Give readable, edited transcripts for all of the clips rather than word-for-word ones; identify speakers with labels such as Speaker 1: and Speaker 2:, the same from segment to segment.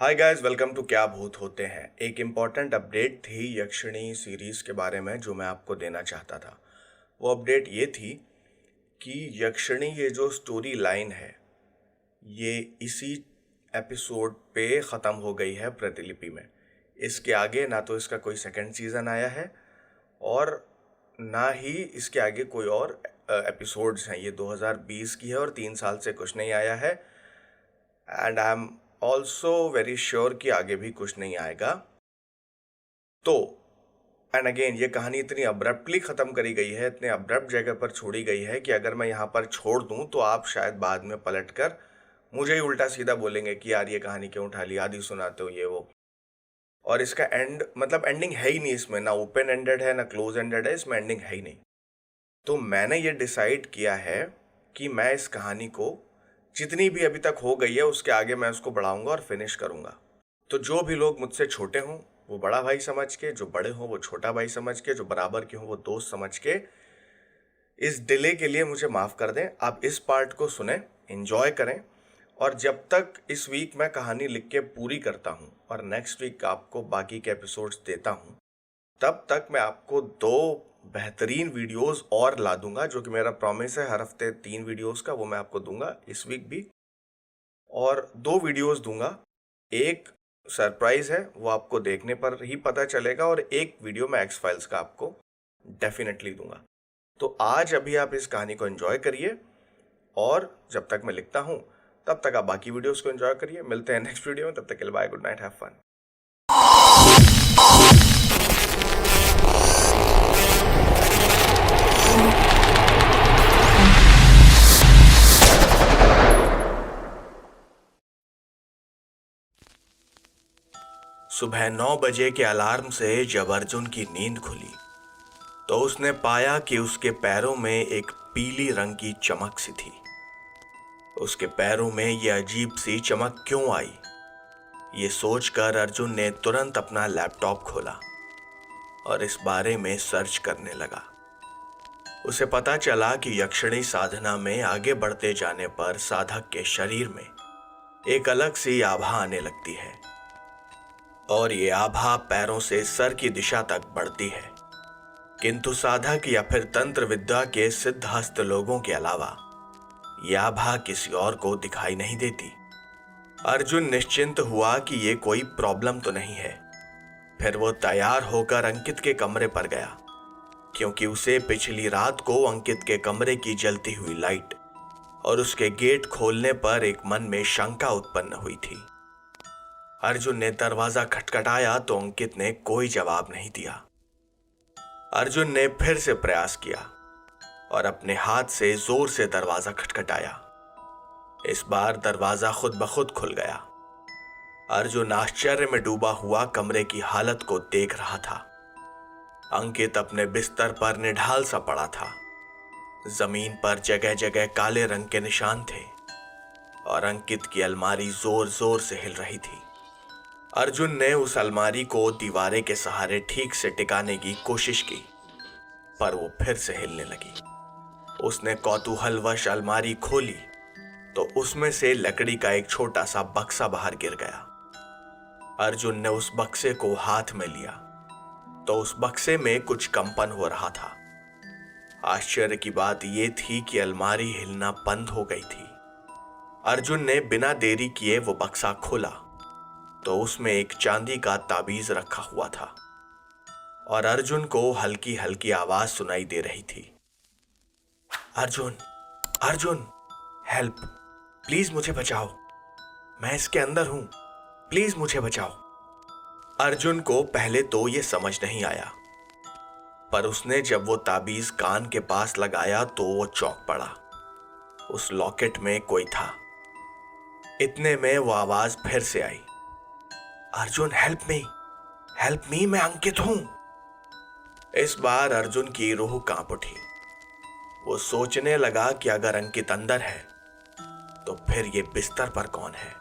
Speaker 1: Hi guys, welcome to क्या भूत होते हैं। एक इम्पॉर्टेंट अपडेट थी यक्षिणी सीरीज़ के बारे में जो मैं आपको देना चाहता था। वो अपडेट ये थी कि यक्षिणी ये जो स्टोरी लाइन है ये इसी एपिसोड पे ख़त्म हो गई है प्रतिलिपि में। इसके आगे ना तो इसका कोई सेकंड सीज़न आया है और ना ही इसके आगे कोई और एपिसोड्स हैं। ये 2020 की है और 3 साल से कुछ नहीं आया है। And I am also very sure कि आगे भी कुछ नहीं आएगा। तो एंड अगेन ये कहानी इतनी अब्रप्टली ख़त्म करी गई है, इतने अब्रप्ट जगह पर छोड़ी गई है कि अगर मैं यहाँ पर छोड़ दूँ तो आप शायद बाद में पलट कर मुझे ही उल्टा सीधा बोलेंगे कि यार ये कहानी क्यों उठा ली, आधी सुनाते हो ये वो। और इसका एंड मतलब एंडिंग है ही नहीं इसमें, ना ओपन एंडेड है ना क्लोज एंडेड है, इसमें एंडिंग है ही नहीं। तो मैंने ये डिसाइड किया है कि मैं इस कहानी को जितनी भी अभी तक हो गई है उसके आगे मैं उसको बढ़ाऊंगा और फिनिश करूंगा। तो जो भी लोग मुझसे छोटे हों वो बड़ा भाई समझ के, जो बड़े हों वो छोटा भाई समझ के, जो बराबर के हों वो दोस्त समझ के इस डिले के लिए मुझे माफ़ कर दें। आप इस पार्ट को सुने, एंजॉय करें और जब तक इस वीक मैं कहानी लिख के पूरी करता हूँ और नेक्स्ट वीक आपको बाकी के एपिसोड्स देता हूँ, तब तक मैं आपको 2 बेहतरीन वीडियोस और ला दूंगा, जो कि मेरा प्रॉमिस है। हर हफ्ते 3 वीडियोस का वो मैं आपको दूंगा, इस वीक भी। और 2 वीडियोस दूंगा। एक सरप्राइज है, वो आपको देखने पर ही पता चलेगा, और एक वीडियो मैं एक्स फाइल्स का आपको डेफिनेटली दूंगा। तो आज अभी आप इस कहानी को एंजॉय करिए और जब तक मैं लिखता हूँ तब तक आप बाकी वीडियोस को एंजॉय करिए। मिलते हैं नेक्स्ट वीडियो में, तब तक के लिए bye, good night, have fun. सुबह 9 बजे के अलार्म से जब अर्जुन की नींद खुली तो उसने पाया कि उसके पैरों में एक पीली रंग की चमक सी थी। उसके पैरों में यह अजीब सी चमक क्यों आई, ये सोचकर अर्जुन ने तुरंत अपना लैपटॉप खोला और इस बारे में सर्च करने लगा। उसे पता चला कि यक्षिणी साधना में आगे बढ़ते जाने पर साधक के शरीर में एक अलग सी आभा आने लगती है और ये आभा पैरों से सर की दिशा तक बढ़ती है। किंतु साधक या फिर तंत्र विद्या के सिद्धहस्त लोगों के अलावा यह आभा किसी और को दिखाई नहीं देती। अर्जुन निश्चिंत हुआ कि ये कोई प्रॉब्लम तो नहीं है। फिर वो तैयार होकर अंकित के कमरे पर गया, क्योंकि उसे पिछली रात को अंकित के कमरे की जलती हुई लाइट और उसके गेट खोलने पर एक मन में शंका उत्पन्न हुई थी। अर्जुन ने दरवाजा खटखटाया तो अंकित ने कोई जवाब नहीं दिया। अर्जुन ने फिर से प्रयास किया और अपने हाथ से जोर से दरवाजा खटखटाया। इस बार दरवाजा खुद ब खुद खुल गया। अर्जुन आश्चर्य में डूबा हुआ कमरे की हालत को देख रहा था। अंकित अपने बिस्तर पर निढाल सा पड़ा था। जमीन पर जगह जगह काले रंग के निशान थे और अंकित की अलमारी जोर जोर से हिल रही थी। अर्जुन ने उस अलमारी को दीवारे के सहारे ठीक से टिकाने की कोशिश की, पर वो फिर से हिलने लगी। उसने कौतूहलवश अलमारी खोली तो उसमें से लकड़ी का एक छोटा सा बक्सा बाहर गिर गया। अर्जुन ने उस बक्से को हाथ में लिया तो उस बक्से में कुछ कंपन हो रहा था। आश्चर्य की बात यह थी कि अलमारी हिलना बंद हो गई थी। अर्जुन ने बिना देरी किए वो बक्सा खोला तो उसमें एक चांदी का ताबीज रखा हुआ था और अर्जुन को हल्की हल्की आवाज सुनाई दे रही थी। अर्जुन, अर्जुन, हेल्प, प्लीज मुझे बचाओ, मैं इसके अंदर हूं, प्लीज मुझे बचाओ। अर्जुन को पहले तो ये समझ नहीं आया, पर उसने जब वो ताबीज कान के पास लगाया तो वो चौंक पड़ा। उस लॉकेट में कोई था। इतने में वो आवाज फिर से आई, अर्जुन हेल्प मी, मैं अंकित हूं। इस बार अर्जुन की रूह कांप उठी। वो सोचने लगा कि अगर अंकित अंदर है तो फिर ये बिस्तर पर कौन है।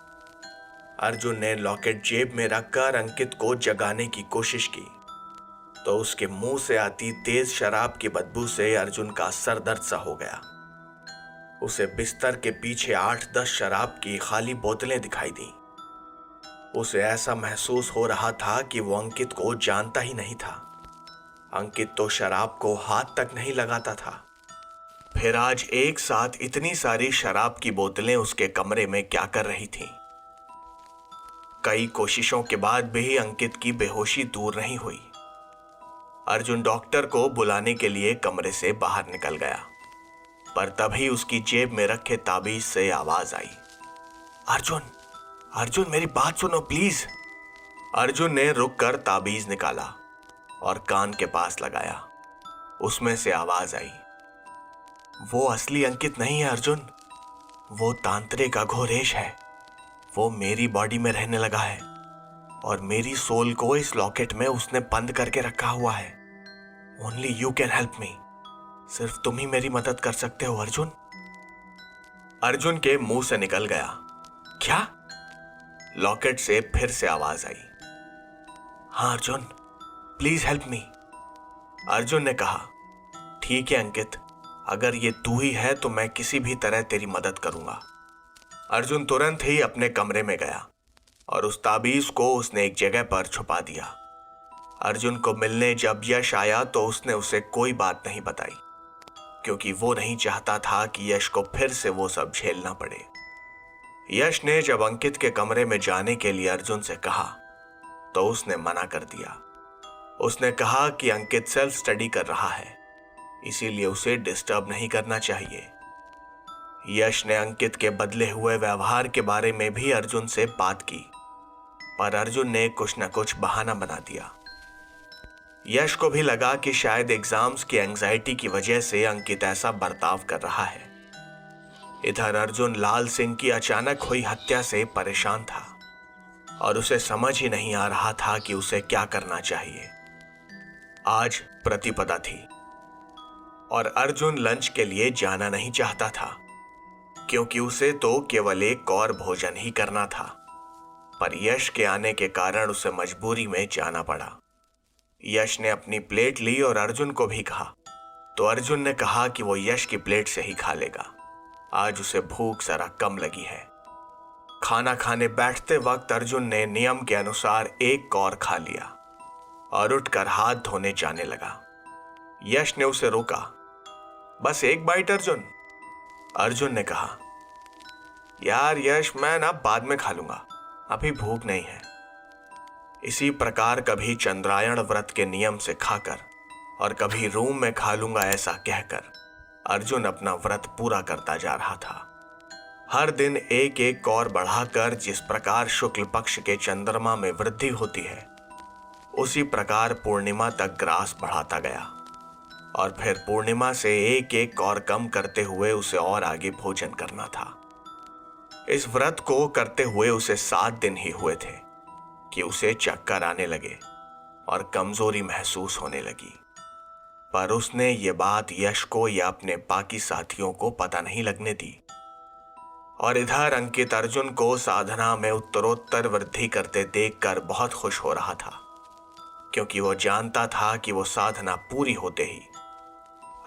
Speaker 1: अर्जुन ने लॉकेट जेब में रखकर अंकित को जगाने की कोशिश की तो उसके मुंह से आती तेज शराब की बदबू से अर्जुन का सर दर्द सा हो गया। उसे बिस्तर के पीछे 8-10 शराब की खाली बोतलें दिखाई दी। उसे ऐसा महसूस हो रहा था कि वो अंकित को जानता ही नहीं था। अंकित तो शराब को हाथ तक नहीं लगाता था। फिर आज एक साथ इतनी सारी शराब की बोतलें उसके कमरे में क्या कर रही थीं? कई कोशिशों के बाद भी अंकित की बेहोशी दूर नहीं हुई। अर्जुन डॉक्टर को बुलाने के लिए कमरे से बाहर निकल गया, पर तभी उसकी जेब में रखे ताबीज से आवाज आई, अर्जुन, अर्जुन मेरी बात सुनो प्लीज। अर्जुन ने रुककर ताबीज निकाला और कान के पास लगाया। उसमें से आवाज आई, वो असली अंकित नहीं है अर्जुन, वो तांत्रिक अघोरेश है। वो मेरी बॉडी में रहने लगा है और मेरी सोल को इस लॉकेट में उसने बंद करके रखा हुआ है। Only you can help me. सिर्फ तुम ही मेरी मदद कर सकते हो अर्जुन। अर्जुन के मुंह से निकल गया, क्या? लॉकेट से फिर से आवाज आई, हाँ Arjun, please help me. Arjun ने कहा, ठीक है अंकित, अगर ये तू ही है तो मैं किसी भी तरह तेरी मदद करूंगा। अर्जुन तुरंत ही अपने कमरे में गया और उस ताबीज को उसने एक जगह पर छुपा दिया। अर्जुन को मिलने जब यश आया तो उसने उसे कोई बात नहीं बताई, क्योंकि वो नहीं चाहता था कि यश को फिर से वो सब झेलना पड़े। यश ने जब अंकित के कमरे में जाने के लिए अर्जुन से कहा तो उसने मना कर दिया। उसने कहा कि अंकित सेल्फ स्टडी कर रहा है, इसीलिए उसे डिस्टर्ब नहीं करना चाहिए। यश ने अंकित के बदले हुए व्यवहार के बारे में भी अर्जुन से बात की, पर अर्जुन ने कुछ न कुछ बहाना बना दिया। यश को भी लगा कि शायद एग्जाम्स की एंजाइटी की वजह से अंकित ऐसा बर्ताव कर रहा है। इधर अर्जुन लाल सिंह की अचानक हुई हत्या से परेशान था और उसे समझ ही नहीं आ रहा था कि उसे क्या करना चाहिए। आज प्रतिपदा थी और अर्जुन लंच के लिए जाना नहीं चाहता था, क्योंकि उसे तो केवल एक और भोजन ही करना था, पर यश के आने के कारण उसे मजबूरी में जाना पड़ा। यश ने अपनी प्लेट ली और अर्जुन को भी कहा, तो अर्जुन ने कहा कि वो यश की प्लेट से ही खा लेगा। आज उसे भूख जरा कम लगी है। खाना खाने बैठते वक्त अर्जुन ने नियम के अनुसार एक कौर खा लिया और उठकर हाथ धोने जाने लगा। यश ने उसे रोका, बस एक बाइट अर्जुन। अर्जुन ने कहा, यार यश, मैं ना बाद में खा लूंगा, अभी भूख नहीं है। इसी प्रकार कभी चंद्रायण व्रत के नियम से खाकर और कभी रूम में खा लूंगा ऐसा कहकर अर्जुन अपना व्रत पूरा करता जा रहा था। हर दिन एक एक कौर बढ़ाकर जिस प्रकार शुक्ल पक्ष के चंद्रमा में वृद्धि होती है, उसी प्रकार पूर्णिमा तक ग्रास बढ़ाता गया और फिर पूर्णिमा से एक एक कौर कम करते हुए उसे और आगे भोजन करना था। इस व्रत को करते हुए उसे 7 दिन ही हुए थे कि उसे चक्कर आने लगे और कमजोरी महसूस होने लगी, पर उसने ये बात यश को या अपने बाकी साथियों को पता नहीं लगने दी। और इधर अंकित अर्जुन को साधना में उत्तरोत्तर वृद्धि करते देखकर बहुत खुश हो रहा था, क्योंकि वो जानता था कि वो साधना पूरी होते ही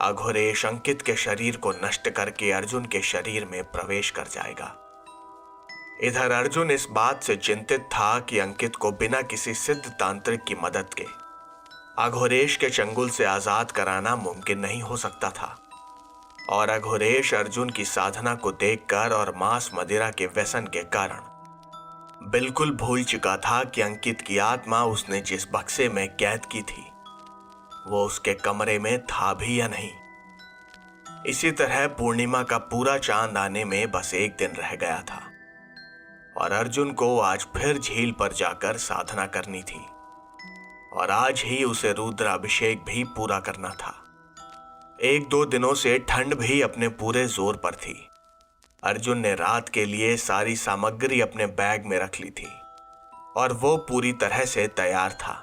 Speaker 1: अघोरेश अंकित के शरीर को नष्ट करके अर्जुन के शरीर में प्रवेश कर जाएगा। इधर अर्जुन इस बात से चिंतित था कि अंकित को बिना किसी सिद्ध तांत्रिक की मदद के अघोरेश के चंगुल से आजाद कराना मुमकिन नहीं हो सकता था, और अघोरेश अर्जुन की साधना को देखकर और मांस मदिरा के व्यसन के कारण बिल्कुल भूल चुका था कि अंकित की आत्मा उसने जिस बक्से में कैद की थी वो उसके कमरे में था भी या नहीं। इसी तरह पूर्णिमा का पूरा चांद आने में बस एक दिन रह गया था और अर्जुन को आज फिर झील पर जाकर साधना करनी थी, और आज ही उसे रुद्राभिषेक भी पूरा करना था। 1-2 दिनों से ठंड भी अपने पूरे जोर पर थी। अर्जुन ने रात के लिए सारी सामग्री अपने बैग में रख ली थी और वो पूरी तरह से तैयार था।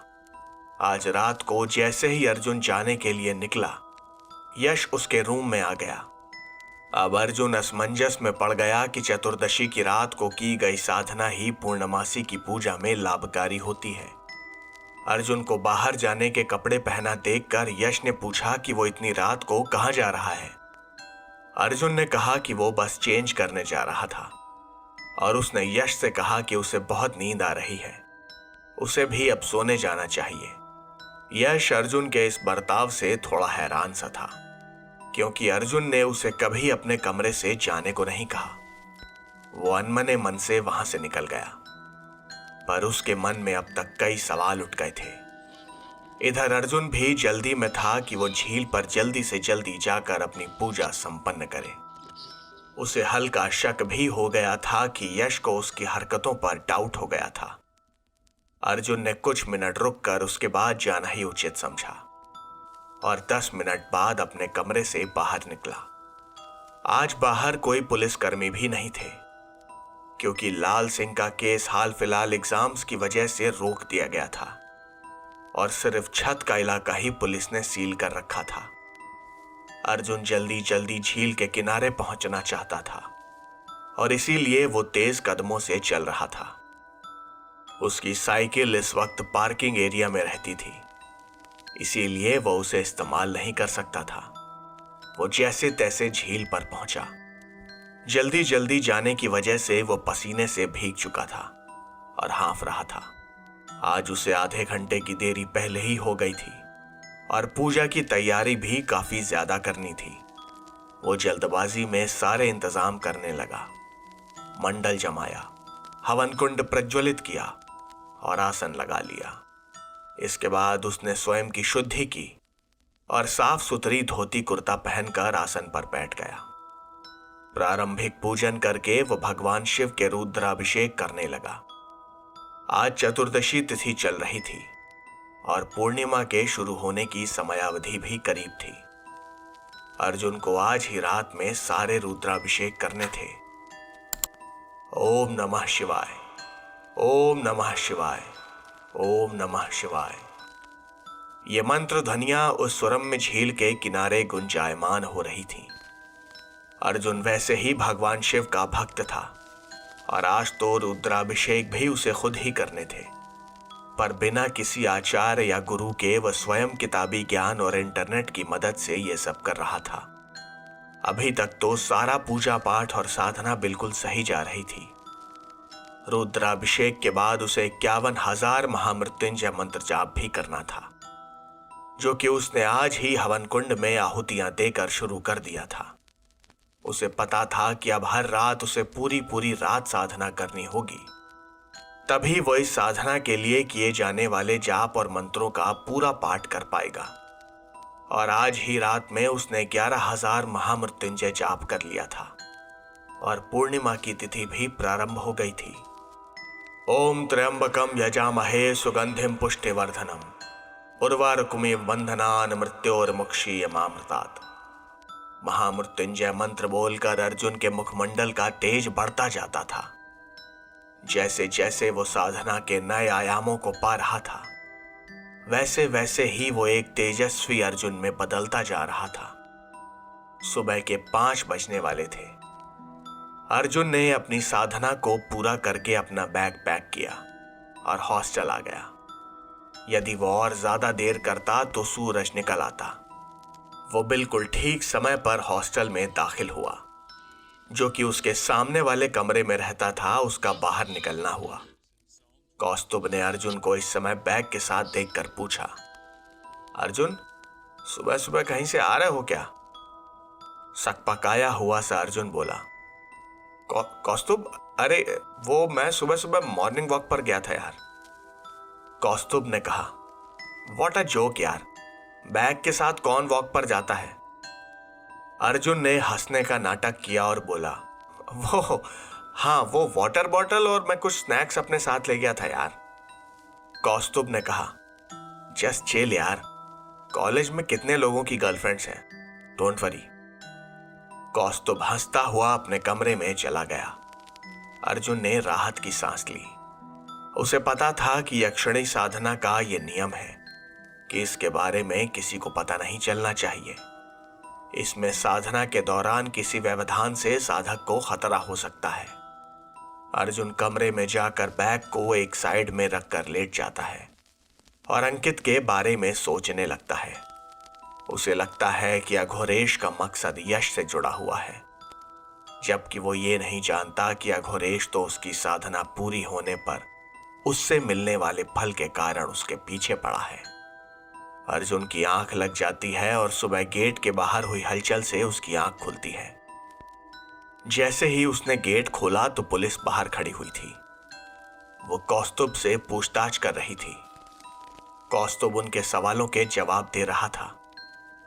Speaker 1: आज रात को जैसे ही अर्जुन जाने के लिए निकला, यश उसके रूम में आ गया। अब अर्जुन असमंजस में पड़ गया कि चतुर्दशी की रात को की गई साधना ही पूर्णमासी की पूजा में लाभकारी होती है। अर्जुन को बाहर जाने के कपड़े पहना देखकर यश ने पूछा कि वो इतनी रात को कहाँ जा रहा है। अर्जुन ने कहा कि वो बस चेंज करने जा रहा था। और उसने यश से कहा कि उसे बहुत नींद आ रही है, उसे भी अब सोने जाना चाहिए। यश अर्जुन के इस बर्ताव से थोड़ा हैरान सा था, क्योंकि अर्जुन ने उसे कभी अपने कमरे से जाने को नहीं कहा। वो अनमने मन से वहां से निकल गया, पर उसके मन में अब तक कई सवाल उठ गए थे। इधर अर्जुन भी जल्दी में था कि वो झील पर जल्दी से जल्दी जाकर अपनी पूजा संपन्न करे। उसे हल्का शक भी हो गया था कि यश को उसकी हरकतों पर डाउट हो गया था। अर्जुन ने कुछ मिनट रुककर उसके बाद जाना ही उचित समझा और 10 मिनट बाद अपने कमरे से बाहर निकला। आज बाहर कोई पुलिसकर्मी भी नहीं थे, क्योंकि लाल सिंह का केस हाल फिलहाल एग्जाम्स की वजह से रोक दिया गया था और सिर्फ छत का इलाका ही पुलिस ने सील कर रखा था। अर्जुन जल्दी जल्दी झील के किनारे पहुंचना चाहता था और इसीलिए वो तेज कदमों से चल रहा था। उसकी साइकिल इस वक्त पार्किंग एरिया में रहती थी, इसीलिए वो उसे इस्तेमाल नहीं कर सकता था। वो जैसे तैसे झील पर पहुंचा। जल्दी जल्दी जाने की वजह से वो पसीने से भीग चुका था और हांफ रहा था। आज उसे आधे घंटे की देरी पहले ही हो गई थी और पूजा की तैयारी भी काफी ज्यादा करनी थी। वो जल्दबाजी में सारे इंतजाम करने लगा। मंडल जमाया, हवन कुंड प्रज्वलित किया और आसन लगा लिया। इसके बाद उसने स्वयं की शुद्धि की और साफ सुथरी धोती कुर्ता पहनकर आसन पर बैठ गया। प्रारंभिक पूजन करके वो भगवान शिव के रुद्राभिषेक करने लगा। आज चतुर्दशी तिथि चल रही थी और पूर्णिमा के शुरू होने की समयावधि भी करीब थी। अर्जुन को आज ही रात में सारे रुद्राभिषेक करने थे। ओम नमः शिवाय, ओम नमः शिवाय, ओम नमः शिवाय। ये मंत्र ध्वनियां उस सुरम्य झील के किनारे गुंजायमान हो रही थीं। अर्जुन वैसे ही भगवान शिव का भक्त था और आज तो रुद्राभिषेक भी उसे खुद ही करने थे, पर बिना किसी आचार्य या गुरु के वह स्वयं किताबी ज्ञान और इंटरनेट की मदद से यह सब कर रहा था। अभी तक तो सारा पूजा पाठ और साधना बिल्कुल सही जा रही थी। रुद्राभिषेक के बाद उसे 51,000 महामृत्युंजय मंत्र जाप भी करना था, जो कि उसने आज ही हवन कुंड में आहुतियां देकर शुरू कर दिया था। उसे पता था कि अब हर रात उसे पूरी पूरी रात साधना करनी होगी, तभी वो इस साधना के लिए किए जाने वाले जाप और मंत्रों का पूरा पाठ कर पाएगा। और आज ही रात में उसने 11,000 महामृत्युंजय जाप कर लिया था और पूर्णिमा की तिथि भी प्रारंभ हो गई थी। ओम त्र्यंबकम यजामहे सुगंधिम पुष्टिवर्धनम उर्वारुकमिव बंधनान मृत्योर्मुक्षीयमामृतात्। महामृत्युंजय मंत्र बोलकर अर्जुन के मुखमंडल का तेज बढ़ता जाता था। जैसे जैसे वो साधना के नए आयामों को पा रहा था, वैसे वैसे ही वो एक तेजस्वी अर्जुन में बदलता जा रहा था। सुबह के 5 बजने वाले थे। अर्जुन ने अपनी साधना को पूरा करके अपना बैग पैक किया और हॉस्टल आ गया। यदि वो और ज्यादा देर करता तो सूरज निकल आता। वो बिल्कुल ठीक समय पर हॉस्टल में दाखिल हुआ। जो कि उसके सामने वाले कमरे में रहता था, उसका बाहर निकलना हुआ। कौस्तुभ ने अर्जुन को इस समय बैग के साथ देखकर पूछा, अर्जुन, सुबह सुबह कहीं से आ रहे हो क्या? सकपकाया हुआ सा अर्जुन बोला, कौस्तुभ, अरे वो मैं सुबह सुबह मॉर्निंग वॉक पर गया था यार। कौस्तुभ ने कहा, व्हाट अ जोक यार, बैग के साथ कौन वॉक पर जाता है? अर्जुन ने हंसने का नाटक किया और बोला, वो वाटर बॉटल और मैं कुछ स्नैक्स अपने साथ ले गया था यार। कौस्तुभ ने कहा, जस्ट चिल यार, कॉलेज में कितने लोगों की गर्लफ्रेंड्स हैं, डोंट वरी। कौस्तुभ हंसता हुआ अपने कमरे में चला गया। अर्जुन ने राहत की सांस ली। उसे पता था कि यक्षिणी साधना का यह नियम है कि इसके बारे में किसी को पता नहीं चलना चाहिए। इसमें साधना के दौरान किसी व्यवधान से साधक को खतरा हो सकता है। अर्जुन कमरे में जाकर बैग को एक साइड में रखकर लेट जाता है और अंकित के बारे में सोचने लगता है। उसे लगता है कि अघोरेश का मकसद यश से जुड़ा हुआ है। जबकि वो ये नहीं जानता कि अघोरेश तो उसकी साधना पूरी होने पर उससे मिलने वाले फल के कारण उसके पीछे पड़ा है। अर्जुन की आंख लग जाती है और सुबह गेट के बाहर हुई हलचल से उसकी आंख खुलती है। जैसे ही उसने गेट खोला तो पुलिस बाहर खड़ी हुई थी। वो कौस्तुभ से पूछताछ कर रही थी। कौस्तुभ उनके सवालों के जवाब दे रहा था।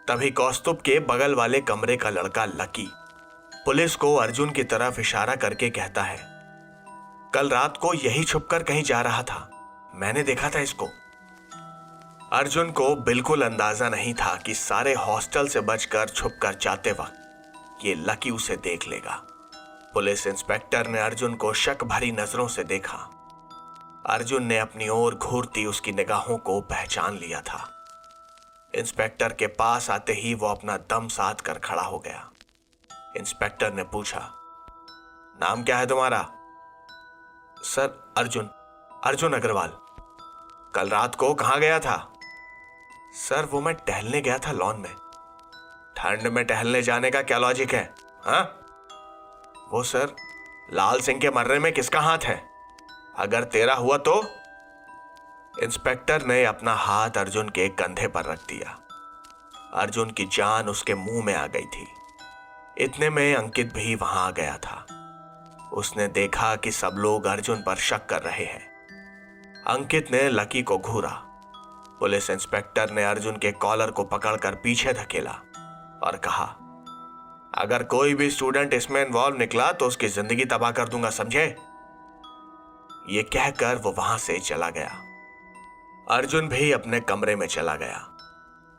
Speaker 1: तभी कौस्तुभ के बगल वाले कमरे का लड़का लकी पुलिस को अर्जुन की तरफ इशारा करके कहता है, कल रात को यही छुपकर कहीं जा रहा था, मैंने देखा था इसको। अर्जुन को बिल्कुल अंदाजा नहीं था कि सारे हॉस्टल से बचकर छुपकर जाते वक्त ये लकी उसे देख लेगा। पुलिस इंस्पेक्टर ने अर्जुन को शक भरी नजरों से देखा। अर्जुन ने अपनी ओर घूरती उसकी निगाहों को पहचान लिया था। इंस्पेक्टर के पास आते ही वो अपना दम साध कर खड़ा हो गया। इंस्पेक्टर ने पूछा, नाम क्या है तुम्हारा? सर, अर्जुन अग्रवाल। कल रात को कहां गया था? सर, वो मैं टहलने गया था लॉन में। ठंड में टहलने जाने का क्या लॉजिक है? हाँ? वो सर, लाल सिंह के मरने में किसका हाथ है? अगर तेरा हुआ तो? इंस्पेक्टर ने अपना हाथ अर्जुन के कंधे पर रख दिया। अर्जुन की जान उसके मुंह में आ गई थी। इतने में अंकित भी वहां आ गया था। उसने देखा कि सब लोग अर्जुन पर शक कर रहे हैं। अंकित ने लकी को घूरा। पुलिस इंस्पेक्टर ने अर्जुन के कॉलर को पकड़कर पीछे धकेला और कहा, अगर कोई भी स्टूडेंट इसमें इन्वॉल्व निकला तो उसकी जिंदगी तबाह कर दूंगा, समझे? ये कहकर वो वहां से चला गया। अर्जुन भी अपने कमरे में चला गया,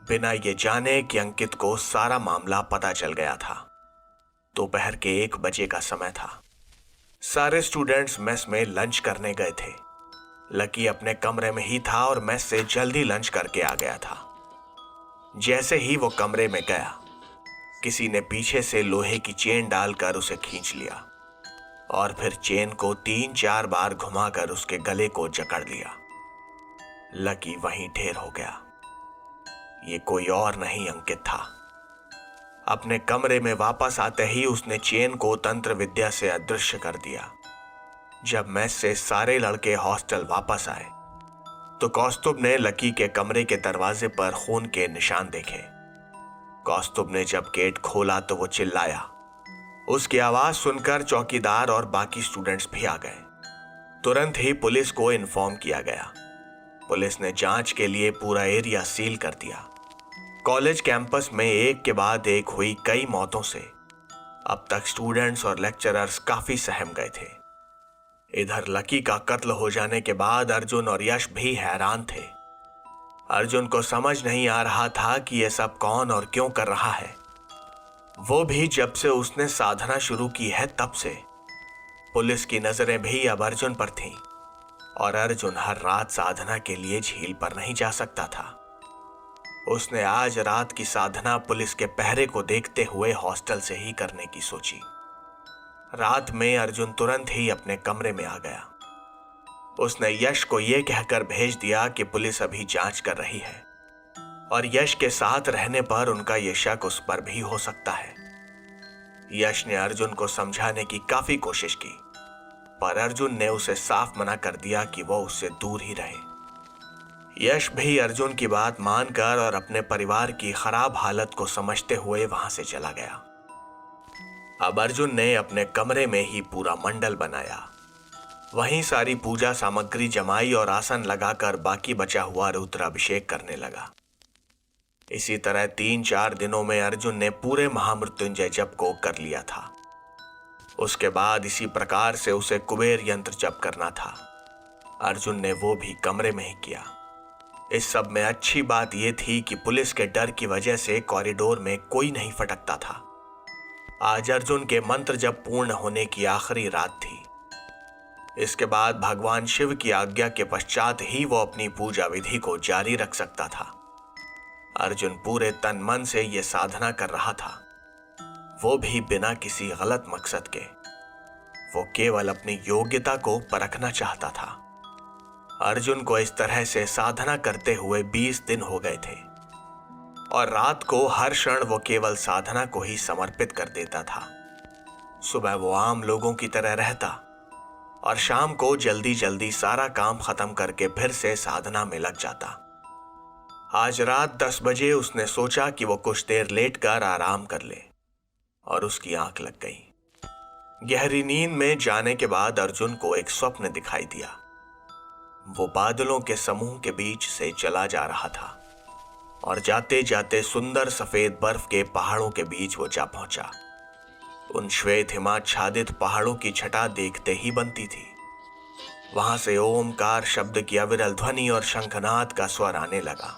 Speaker 1: बिना ये जाने कि अंकित को सारा मामला पता चल गया था। दोपहर के 1 बजे का समय था। सारे स्टूडेंट्स मेस में लंच करने गए थे। लकी अपने कमरे में ही था और मेस से जल्दी लंच करके आ गया था। जैसे ही वो कमरे में गया, किसी ने पीछे से लोहे की चेन डालकर उसे खींच लिया और फिर चेन को 3-4 बार घुमाकर उसके गले को जकड़ लिया। लकी वहीं ढेर हो गया। ये कोई और नहीं, अंकित था। अपने कमरे में वापस आते ही उसने चेन को तंत्र विद्या से अदृश्य कर दिया। जब मेस से सारे लड़के हॉस्टल वापस आए तो कौस्तुभ ने लकी के कमरे के दरवाजे पर खून के निशान देखे। कौस्तुभ ने जब गेट खोला तो वो चिल्लाया। उसकी आवाज सुनकर चौकीदार और बाकी स्टूडेंट्स भी आ गए। तुरंत ही पुलिस को इन्फॉर्म किया गया। पुलिस ने जांच के लिए पूरा एरिया सील कर दिया। कॉलेज कैंपस में एक के बाद एक हुई कई मौतों से अब तक स्टूडेंट्स और लेक्चरर्स काफी सहम गए थे। इधर लकी का कत्ल हो जाने के बाद अर्जुन और यश भी हैरान थे। अर्जुन को समझ नहीं आ रहा था कि यह सब कौन और क्यों कर रहा है। वो भी जब से उसने साधना शुरू की है तब से। पुलिस की नजरें भी अब अर्जुन पर थीं और अर्जुन हर रात साधना के लिए झील पर नहीं जा सकता था। उसने आज रात की साधना पुलिस के पहरे को देखते हुए हॉस्टल से ही करने की सोची। रात में अर्जुन तुरंत ही अपने कमरे में आ गया। उसने यश को यह कहकर भेज दिया कि पुलिस अभी जांच कर रही है और यश के साथ रहने पर उनका यह शक उस पर भी हो सकता है। यश ने अर्जुन को समझाने की काफी कोशिश की, पर अर्जुन ने उसे साफ मना कर दिया कि वो उससे दूर ही रहे। यश भी अर्जुन की बात मानकर और अपने परिवार की खराब हालत को समझते हुए वहां से चला गया। अब अर्जुन ने अपने कमरे में ही पूरा मंडल बनाया। वहीं सारी पूजा सामग्री जमाई और आसन लगाकर बाकी बचा हुआ रुद्राभिषेक करने लगा। इसी तरह 3-4 दिनों में अर्जुन ने पूरे महामृत्युंजय जप को कर लिया था। उसके बाद इसी प्रकार से उसे कुबेर यंत्र जप करना था। अर्जुन ने वो भी कमरे में ही किया। इस सब में अच्छी बात यह थी कि पुलिस के डर की वजह से कॉरिडोर में कोई नहीं फटकता था। आज अर्जुन के मंत्र जप पूर्ण होने की आखिरी रात थी। इसके बाद भगवान शिव की आज्ञा के पश्चात ही वो अपनी पूजा विधि को जारी रख सकता था। अर्जुन पूरे तन मन से यह साधना कर रहा था, वो भी बिना किसी गलत मकसद के। वो केवल अपनी योग्यता को परखना चाहता था। अर्जुन को इस तरह से साधना करते हुए 20 दिन हो गए थे और रात को हर क्षण वो केवल साधना को ही समर्पित कर देता था। सुबह वो आम लोगों की तरह रहता और शाम को जल्दी जल्दी सारा काम खत्म करके फिर से साधना में लग जाता। आज रात 10 बजे उसने सोचा कि वो कुछ देर लेटकर आराम कर ले और उसकी आंख लग गई। गहरी नींद में जाने के बाद अर्जुन को एक स्वप्न दिखाई दिया। वो बादलों के समूह के बीच से चला जा रहा था और जाते जाते सुंदर सफेद बर्फ के पहाड़ों के बीच वो जा पहुंचा। उन श्वेत हिमाच्छादित पहाड़ों की छटा देखते ही बनती थी। वहां से ओमकार शब्द की अविरल ध्वनि और शंखनाद का स्वर आने लगा।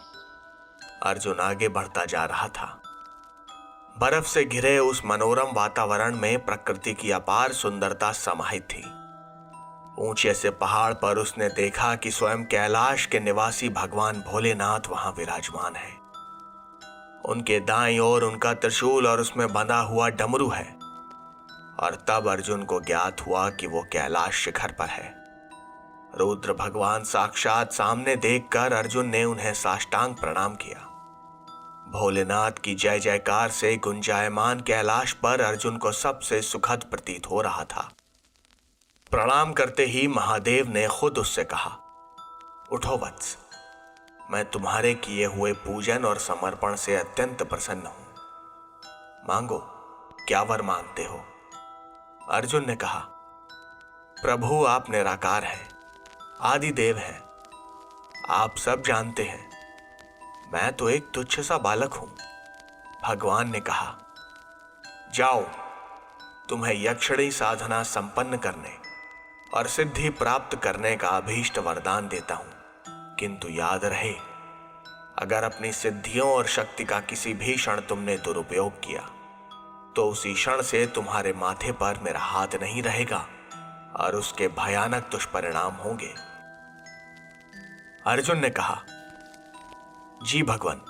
Speaker 1: अर्जुन आगे बढ़ता जा रहा था। बर्फ से घिरे उस मनोरम वातावरण में प्रकृति की अपार सुंदरता समाहित थी। ऊंचे से पहाड़ पर उसने देखा कि स्वयं कैलाश के निवासी भगवान भोलेनाथ वहां विराजमान है। उनके दाईं ओर उनका त्रिशूल और उसमें बंधा हुआ डमरू है। और तब अर्जुन को ज्ञात हुआ कि वो कैलाश शिखर पर है। रुद्र भगवान साक्षात सामने देखकर अर्जुन ने उन्हें साष्टांग प्रणाम किया। भोलेनाथ की जय जयकार से गुंजायमान कैलाश पर अर्जुन को सबसे सुखद प्रतीत हो रहा था। प्रणाम करते ही महादेव ने खुद उससे कहा, उठो वत्स, मैं तुम्हारे किए हुए पूजन और समर्पण से अत्यंत प्रसन्न हूं। मांगो, क्या वर मांगते हो? अर्जुन ने कहा, प्रभु आप निराकार हैं, आदि देव हैं। आप सब जानते हैं, मैं तो एक तुच्छ सा बालक हूं। भगवान ने कहा, जाओ, तुम्हें यक्षिणी साधना संपन्न करने और सिद्धि प्राप्त करने का अभीष्ट वरदान देता हूं। किंतु याद रहे, अगर अपनी सिद्धियों और शक्ति का किसी भी क्षण तुमने दुरुपयोग किया तो उसी क्षण से तुम्हारे माथे पर मेरा हाथ नहीं रहेगा और उसके भयानक दुष्परिणाम होंगे। अर्जुन ने कहा, जी भगवान,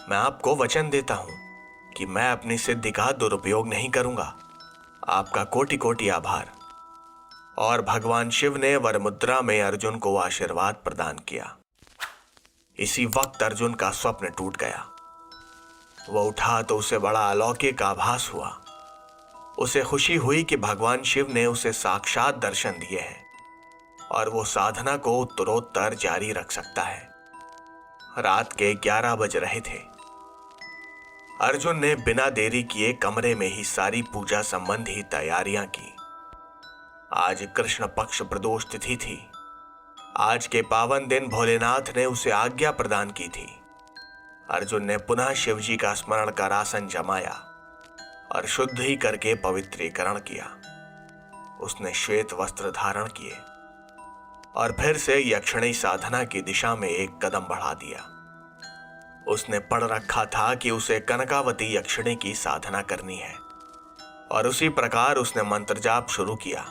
Speaker 1: मैं आपको वचन देता हूं कि मैं अपनी सिद्धि का दुरुपयोग नहीं करूंगा। आपका कोटि कोटि आभार। और भगवान शिव ने वरमुद्रा में अर्जुन को आशीर्वाद प्रदान किया। इसी वक्त अर्जुन का स्वप्न टूट गया। वह उठा तो उसे बड़ा अलौकिक आभास हुआ। उसे खुशी हुई कि भगवान शिव ने उसे साक्षात दर्शन दिए हैं और वो साधना को उत्तरोत्तर जारी रख सकता है। रात के 11 बज रहे थे। अर्जुन ने बिना देरी किए कमरे में ही सारी पूजा संबंधी तैयारियां की। आज कृष्ण पक्ष प्रदोष तिथि थी। आज के पावन दिन भोलेनाथ ने उसे आज्ञा प्रदान की थी। अर्जुन ने पुनः शिवजी का स्मरण कर आसन जमाया और शुद्ध ही करके पवित्रीकरण किया। उसने श्वेत वस्त्र धारण किए और फिर से यक्षिणी साधना की दिशा में एक कदम बढ़ा दिया। उसने पढ़ रखा था कि उसे कनकावती यक्षिणी की साधना करनी है और उसी प्रकार उसने मंत्र जाप शुरू किया।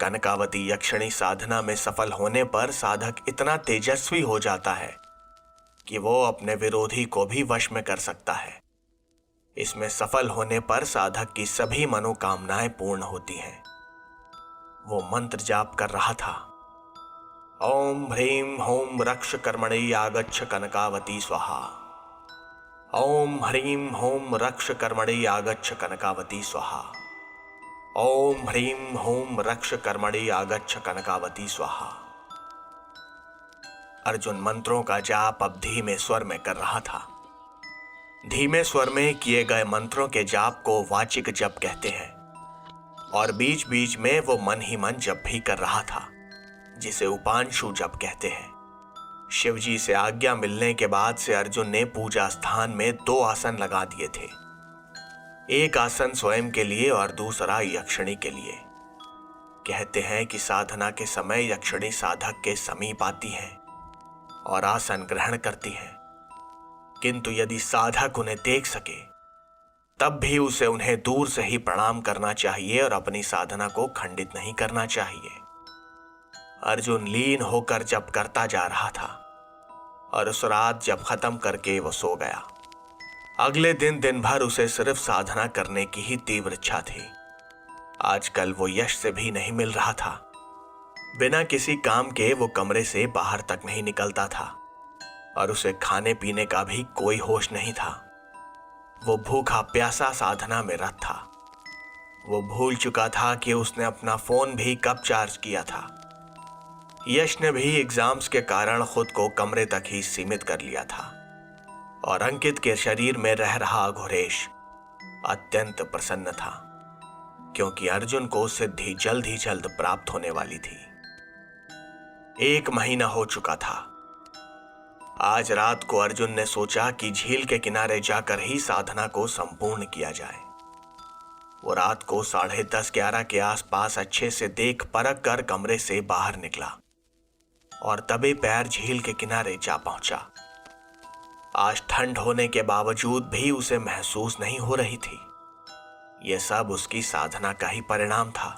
Speaker 1: कनकावती यक्षिणी साधना में सफल होने पर साधक इतना तेजस्वी हो जाता है कि वो अपने विरोधी को भी वश में कर सकता है। इसमें सफल होने पर साधक की सभी मनोकामनाएं पूर्ण होती हैं। वो मंत्र जाप कर रहा था। ओम ह्रीं होम रक्ष कर्मणि आगच्छ कनकावती स्वाहा। ओम ह्रीं होम रक्ष कर्मणि आगच्छ कनकावती स्वाहा। ओम ह्रीं होम रक्ष कर्मणि आगच्छ कनकावती स्वाहा। अर्जुन मंत्रों का जाप अब धीमे स्वर में कर रहा था। धीमे स्वर में किए गए मंत्रों के जाप को वाचिक जप कहते हैं और बीच बीच में वो मन ही मन जप भी कर रहा था, जिसे उपांशु जप कहते हैं। शिवजी से आज्ञा मिलने के बाद से अर्जुन ने पूजा स्थान में 2 आसन लगा दिए थे। एक आसन स्वयं के लिए और दूसरा यक्षिणी के लिए। कहते हैं कि साधना के समय यक्षिणी साधक के समीप आती है और आसन ग्रहण करती है, किंतु यदि साधक उन्हें देख सके तब भी उसे उन्हें दूर से ही प्रणाम करना चाहिए और अपनी साधना को खंडित नहीं करना चाहिए। अर्जुन लीन होकर जप करता जा रहा था और उस रात जप खत्म करके वो सो गया। अगले दिन भर उसे सिर्फ साधना करने की ही तीव्र इच्छा थी। आजकल वो यश से भी नहीं मिल रहा था। बिना किसी काम के वो कमरे से बाहर तक नहीं निकलता था और उसे खाने पीने का भी कोई होश नहीं था। वो भूखा प्यासा साधना में रत था। वो भूल चुका था कि उसने अपना फोन भी कब चार्ज किया था। यश ने भी एग्जाम्स के कारण खुद को कमरे तक ही सीमित कर लिया था और अंकित के शरीर में रह रहा घोरेश अत्यंत प्रसन्न था, क्योंकि अर्जुन को सिद्धि जल्द ही जल्द प्राप्त होने वाली थी। 1 महीना हो चुका था। आज रात को अर्जुन ने सोचा कि झील के किनारे जाकर ही साधना को संपूर्ण किया जाए। वो रात को 10:30-11 के आसपास अच्छे से देख परख कर कमरे से बाहर निकला और तबे पैर झील के किनारे जा पहुंचा। आज ठंड होने के बावजूद भी उसे महसूस नहीं हो रही थी। यह सब उसकी साधना का ही परिणाम था।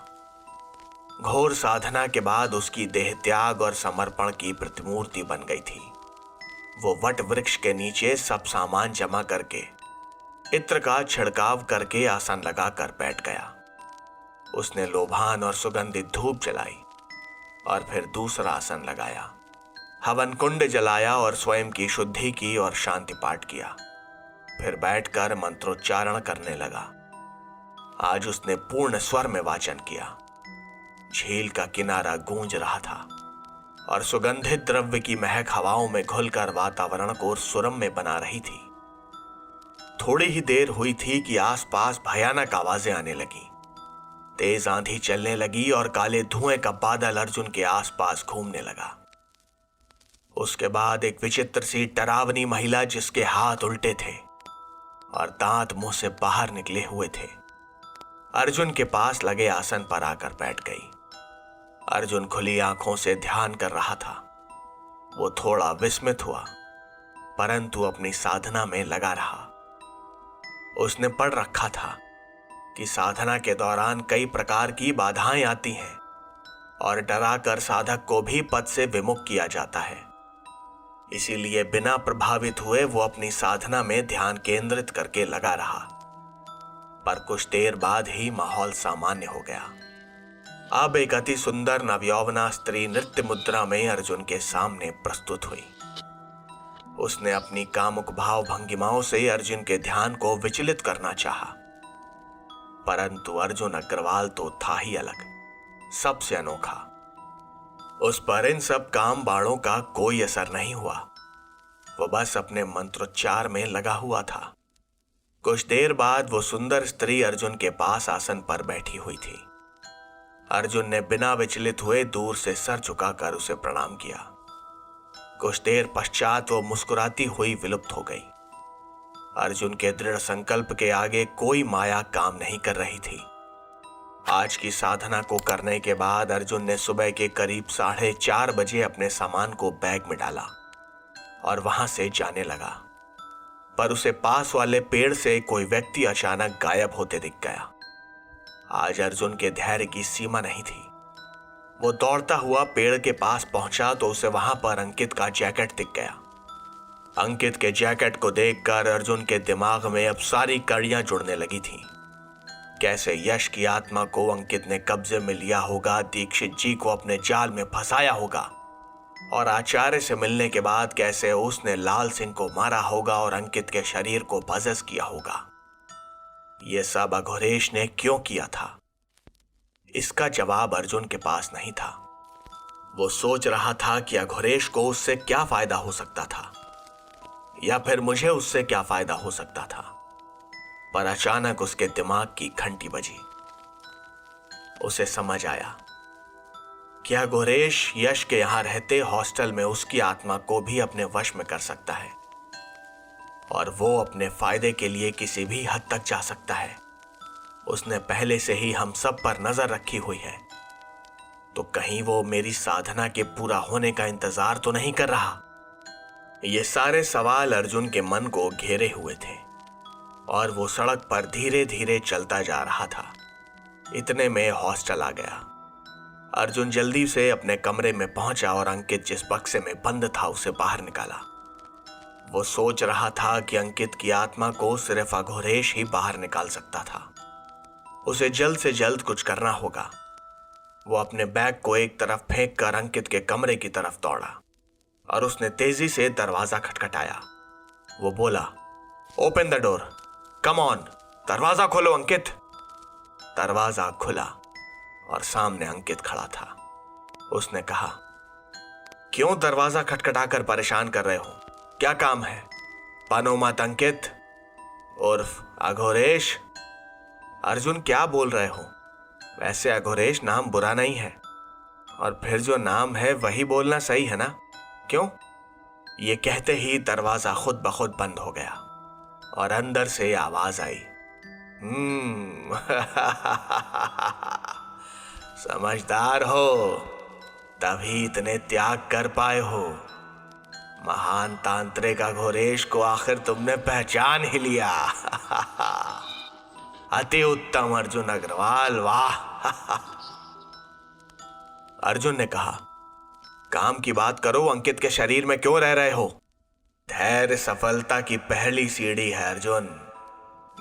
Speaker 1: घोर साधना के बाद उसकी देह त्याग और समर्पण की प्रतिमूर्ति बन गई थी। वो वट वृक्ष के नीचे सब सामान जमा करके इत्र का छिड़काव करके आसन लगाकर बैठ गया। उसने लोभान और सुगंधित धूप जलाई और फिर दूसरा आसन लगाया, हवन कुंड जलाया और स्वयं की शुद्धि की और शांति पाठ किया। फिर बैठकर मंत्रोच्चारण करने लगा। आज उसने पूर्ण स्वर में वाचन किया। झील का किनारा गूंज रहा था और सुगंधित द्रव्य की महक हवाओं में घुलकर वातावरण को सुरम्य बना रही थी। थोड़ी ही देर हुई थी कि आसपास भयानक आवाजें आने लगी। तेज आंधी चलने लगी और काले धुएं का बादल अर्जुन के आसपास घूमने लगा। उसके बाद एक विचित्र सी डरावनी महिला, जिसके हाथ उल्टे थे और दांत मुंह से बाहर निकले हुए थे, अर्जुन के पास लगे आसन पर आकर बैठ गई। अर्जुन खुली आंखों से ध्यान कर रहा था। वो थोड़ा विस्मित हुआ, परंतु अपनी साधना में लगा रहा। उसने पढ़ रखा था कि साधना के दौरान कई प्रकार की बाधाएं आती हैं और डराकर साधक को भी पद से विमुख किया जाता है। इसीलिए बिना प्रभावित हुए वो अपनी साधना में ध्यान केंद्रित करके लगा रहा। पर कुछ देर बाद ही माहौल सामान्य हो गया। अब एक अति सुंदर नवयौवना स्त्री नृत्य मुद्रा में अर्जुन के सामने प्रस्तुत हुई। उसने अपनी कामुक भाव भंगिमाओं से अर्जुन के ध्यान को विचलित करना चाहा, परंतु अर्जुन अग्रवाल तो था ही अलग, सबसे अनोखा। उस पर इन सब काम बाणों का कोई असर नहीं हुआ। वो बस अपने मंत्रोच्चार में लगा हुआ था। कुछ देर बाद वो सुंदर स्त्री अर्जुन के पास आसन पर बैठी हुई थी। अर्जुन ने बिना विचलित हुए दूर से सर झुकाकर उसे प्रणाम किया। कुछ देर पश्चात वो मुस्कुराती हुई विलुप्त हो गई। अर्जुन के दृढ़ संकल्प के आगे कोई माया काम नहीं कर रही थी। आज की साधना को करने के बाद अर्जुन ने सुबह के करीब 4:30 बजे अपने सामान को बैग में डाला और वहां से जाने लगा। पर उसे पास वाले पेड़ से कोई व्यक्ति अचानक गायब होते दिख गया। आज अर्जुन के धैर्य की सीमा नहीं थी। वो दौड़ता हुआ पेड़ के पास पहुंचा तो उसे वहां पर अंकित का जैकेट दिख गया। अंकित के जैकेट को देखकर अर्जुन के दिमाग में अब सारी कड़ियां जुड़ने लगी थीं। कैसे यश की आत्मा को अंकित ने कब्जे में लिया होगा, दीक्षित जी को अपने जाल में फंसाया होगा और आचार्य से मिलने के बाद कैसे उसने लाल सिंह को मारा होगा और अंकित के शरीर को बज़स किया होगा। यह सब अघोरेश ने क्यों किया था, इसका जवाब अर्जुन के पास नहीं था। वो सोच रहा था कि अघोरेश को उससे क्या फायदा हो सकता था, या फिर मुझे उससे क्या फायदा हो सकता था। पर अचानक उसके दिमाग की घंटी बजी। उसे समझ आया कि अघोरेश यश के यहां रहते हॉस्टल में उसकी आत्मा को भी अपने वश में कर सकता है और वो अपने फायदे के लिए किसी भी हद तक जा सकता है। उसने पहले से ही हम सब पर नजर रखी हुई है, तो कहीं वो मेरी साधना के पूरा होने का इंतजार तो नहीं कर रहा। ये सारे सवाल अर्जुन के मन को घेरे हुए थे और वो सड़क पर धीरे धीरे चलता जा रहा था। इतने में हॉस्टल आ गया। अर्जुन जल्दी से अपने कमरे में पहुंचा और अंकित जिस बक्से में बंद था उसे बाहर निकाला। वो सोच रहा था कि अंकित की आत्मा को सिर्फ अघोरेश ही बाहर निकाल सकता था। उसे जल्द से जल्द कुछ करना होगा। वो अपने बैग को एक तरफ फेंक कर अंकित के कमरे की तरफ दौड़ा और उसने तेजी से दरवाजा खटखटाया। वो बोला, open the door, come on, दरवाजा खोलो अंकित। दरवाजा खुला और सामने अंकित खड़ा था। उसने कहा, क्यों दरवाजा खटखटाकर परेशान कर रहे हो? क्या काम है? बनो मत अंकित उर्फ अघोरेश। अर्जुन, क्या बोल रहे हो? वैसे अघोरेश नाम बुरा नहीं है, और फिर जो नाम है वही बोलना सही है ना? क्यों? ये कहते ही दरवाजा खुद ब खुद बंद हो गया और अंदर से आवाज आई, समझदार हो तभी इतने त्याग कर पाए हो। महान तांत्रिक अघोरेश को आखिर तुमने पहचान ही लिया। अति उत्तम अर्जुन अग्रवाल, वाह। अर्जुन ने कहा, काम की बात करो, अंकित के शरीर में क्यों रह रहे हो? धैर्य सफलता की पहली सीढ़ी है अर्जुन।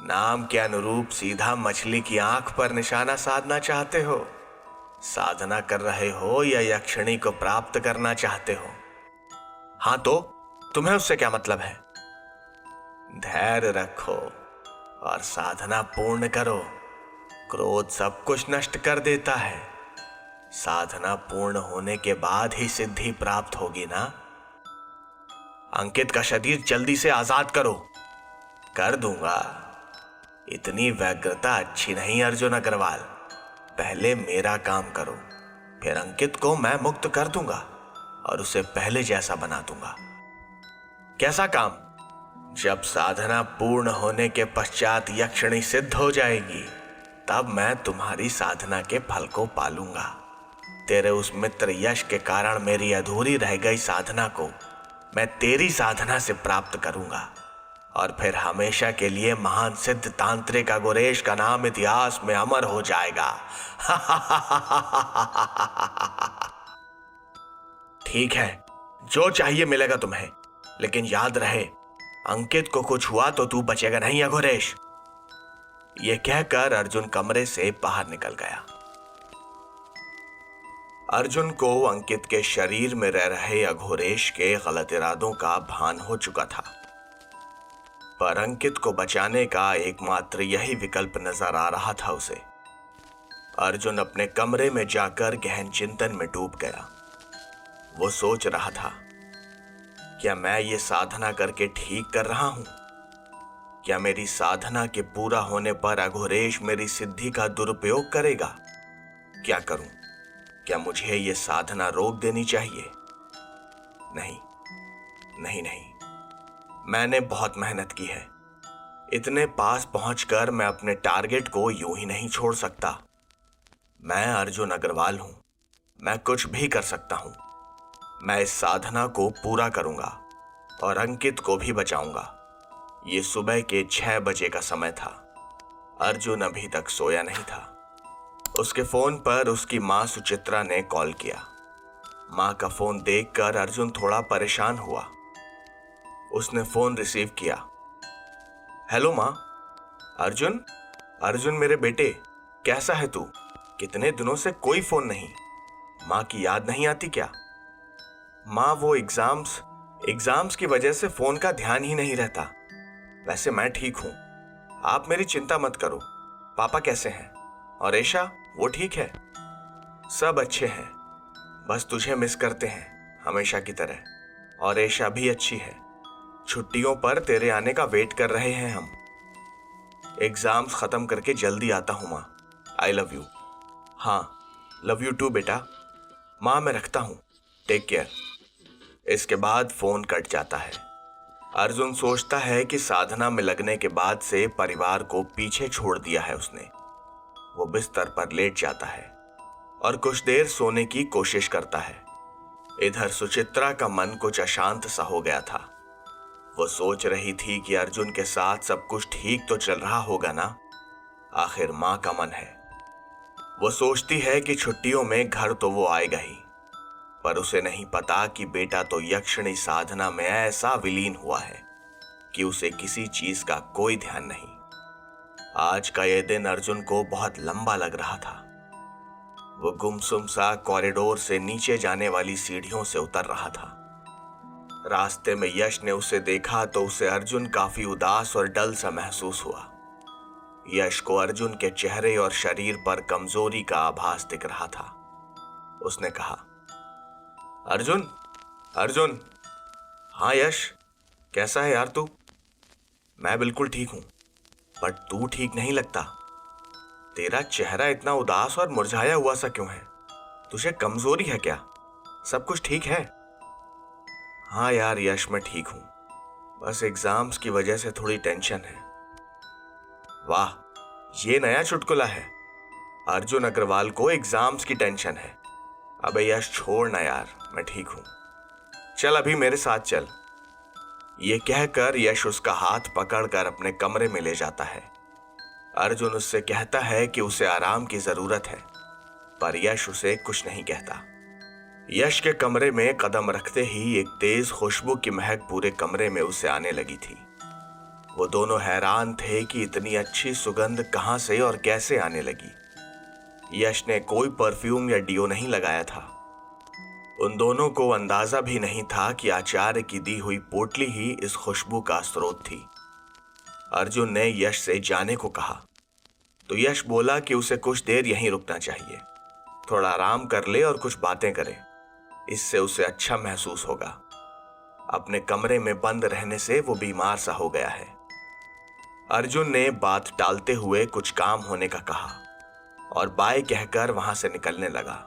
Speaker 1: नाम के अनुरूप सीधा मछली की आंख पर निशाना साधना चाहते हो? साधना कर रहे हो या यक्षिणी को प्राप्त करना चाहते हो? हाँ तो तुम्हें उससे क्या मतलब है? धैर्य रखो और साधना पूर्ण करो। क्रोध सब कुछ नष्ट कर देता है। साधना पूर्ण होने के बाद ही सिद्धि प्राप्त होगी ना। अंकित का शरीर जल्दी से आजाद करो। कर दूंगा। इतनी व्यग्रता अच्छी नहीं अर्जुन अग्रवाल। पहले मेरा काम करो, फिर अंकित को मैं मुक्त कर दूंगा और उसे पहले जैसा बना दूंगा। कैसा काम? जब साधना पूर्ण होने के पश्चात यक्षिणी सिद्ध हो जाएगी, तब मैं तुम्हारी साधना के फल को पालूंगा। तेरे उस मित्र यश के कारण मेरी अधूरी रह गई साधना को मैं तेरी साधना से प्राप्त करूंगा, और फिर हमेशा के लिए महान सिद्ध तांत्रिक अघोरेश का नाम इतिहास में अमर हो जाएगा। ठीक है, जो चाहिए मिलेगा तुम्हें, लेकिन याद रहे, अंकित को कुछ हुआ तो तू बचेगा नहीं अघोरेश। यह कहकर अर्जुन कमरे से बाहर निकल गया। अर्जुन को अंकित के शरीर में रह रहे अघोरेश के गलत इरादों का भान हो चुका था, पर अंकित को बचाने का एकमात्र यही विकल्प नजर आ रहा था उसे। अर्जुन अपने कमरे में जाकर गहन चिंतन में डूब गया। वो सोच रहा था, क्या मैं ये साधना करके ठीक कर रहा हूं? क्या मेरी साधना के पूरा होने पर अघोरेश मेरी सिद्धि का दुरुपयोग करेगा? क्या करूं? क्या मुझे ये साधना रोक देनी चाहिए? नहीं, नहीं, नहीं। मैंने बहुत मेहनत की है। इतने पास पहुंचकर मैं अपने टारगेट को यूं ही नहीं छोड़ सकता। मैं अर्जुन अग्रवाल हूं। मैं कुछ भी कर सकता हूं। मैं इस साधना को पूरा करूंगा और अंकित को भी बचाऊंगा। ये सुबह के 6 बजे का समय था। अर्जुन अभी तक सोया नहीं था। उसके फोन पर उसकी मां सुचित्रा ने कॉल किया। मां का फोन देखकर अर्जुन थोड़ा परेशान हुआ। उसने फोन रिसीव किया। हेलो मां। अर्जुन, अर्जुन मेरे बेटे, कैसा है तू? कितने दिनों से कोई फोन नहीं। मां की याद नहीं आती क्या? मां, वो एग्जाम्स की वजह से फोन का ध्यान ही नहीं रहता। वैसे मैं ठीक हूं, आप मेरी चिंता मत करो। पापा कैसे हैं? और ऐशा, वो ठीक है? सब अच्छे हैं, बस तुझे मिस करते हैं हमेशा की तरह। और ऐशा भी अच्छी है। छुट्टियों पर तेरे आने का वेट कर रहे हैं हम। एग्जाम्स खत्म करके जल्दी आता हूं मां। I love you. हाँ, लव यू टू बेटा। मां, मैं रखता हूं। Take care. इसके बाद फोन कट जाता है। अर्जुन सोचता है कि साधना में लगने के बाद से परिवार को पीछे छोड़ दिया है उसने। वो बिस्तर पर लेट जाता है और कुछ देर सोने की कोशिश करता है। इधर सुचित्रा का मन कुछ अशांत सा हो गया था। वो सोच रही थी कि अर्जुन के साथ सब कुछ ठीक तो चल रहा होगा ना, आखिर मां का मन है। वो सोचती है कि छुट्टियों में घर तो वो आएगा ही, पर उसे नहीं पता कि बेटा तो यक्षिणी साधना में ऐसा विलीन हुआ है कि उसे किसी चीज का कोई ध्यान नहीं। आज का यह दिन अर्जुन को बहुत लंबा लग रहा था। वो गुमसुम सा कॉरिडोर से नीचे जाने वाली सीढ़ियों से उतर रहा था। रास्ते में यश ने उसे देखा तो उसे अर्जुन काफी उदास और डल सा महसूस हुआ। यश को अर्जुन के चेहरे और शरीर पर कमजोरी का आभास दिख रहा था। उसने कहा, अर्जुन, अर्जुन। हाँ यश, कैसा है यार तू? मैं बिल्कुल ठीक हूं, बट तू ठीक नहीं लगता। तेरा चेहरा इतना उदास और मुरझाया हुआ सा क्यों है? तुझे कमजोरी है क्या? सब कुछ ठीक है? हाँ यार यश, मैं ठीक हूं, बस एग्जाम्स की वजह से थोड़ी टेंशन है। वाह, ये नया चुटकुला है। अर्जुन अग्रवाल को एग्जाम्स की टेंशन है। अबे यश छोड़ ना यार, मैं ठीक हूं। चल अभी मेरे साथ चल। ये कहकर यश उसका हाथ पकड़कर अपने कमरे में ले जाता है। अर्जुन उससे कहता है कि उसे आराम की जरूरत है, पर यश उसे कुछ नहीं कहता। यश के कमरे में कदम रखते ही एक तेज खुशबू की महक पूरे कमरे में उसे आने लगी थी। वो दोनों हैरान थे कि इतनी अच्छी सुगंध कहां से और कैसे आने लगी। यश ने कोई परफ्यूम या डियो नहीं लगाया था। उन दोनों को अंदाजा भी नहीं था कि आचार्य की दी हुई पोटली ही इस खुशबू का स्रोत थी। अर्जुन ने यश से जाने को कहा तो यश बोला कि उसे कुछ देर यहीं रुकना चाहिए, थोड़ा आराम कर ले और कुछ बातें करे, इससे उसे अच्छा महसूस होगा। अपने कमरे में बंद रहने से वो बीमार सा हो गया है। अर्जुन ने बात टालते हुए कुछ काम होने का कहा और बाय कहकर वहां से निकलने लगा।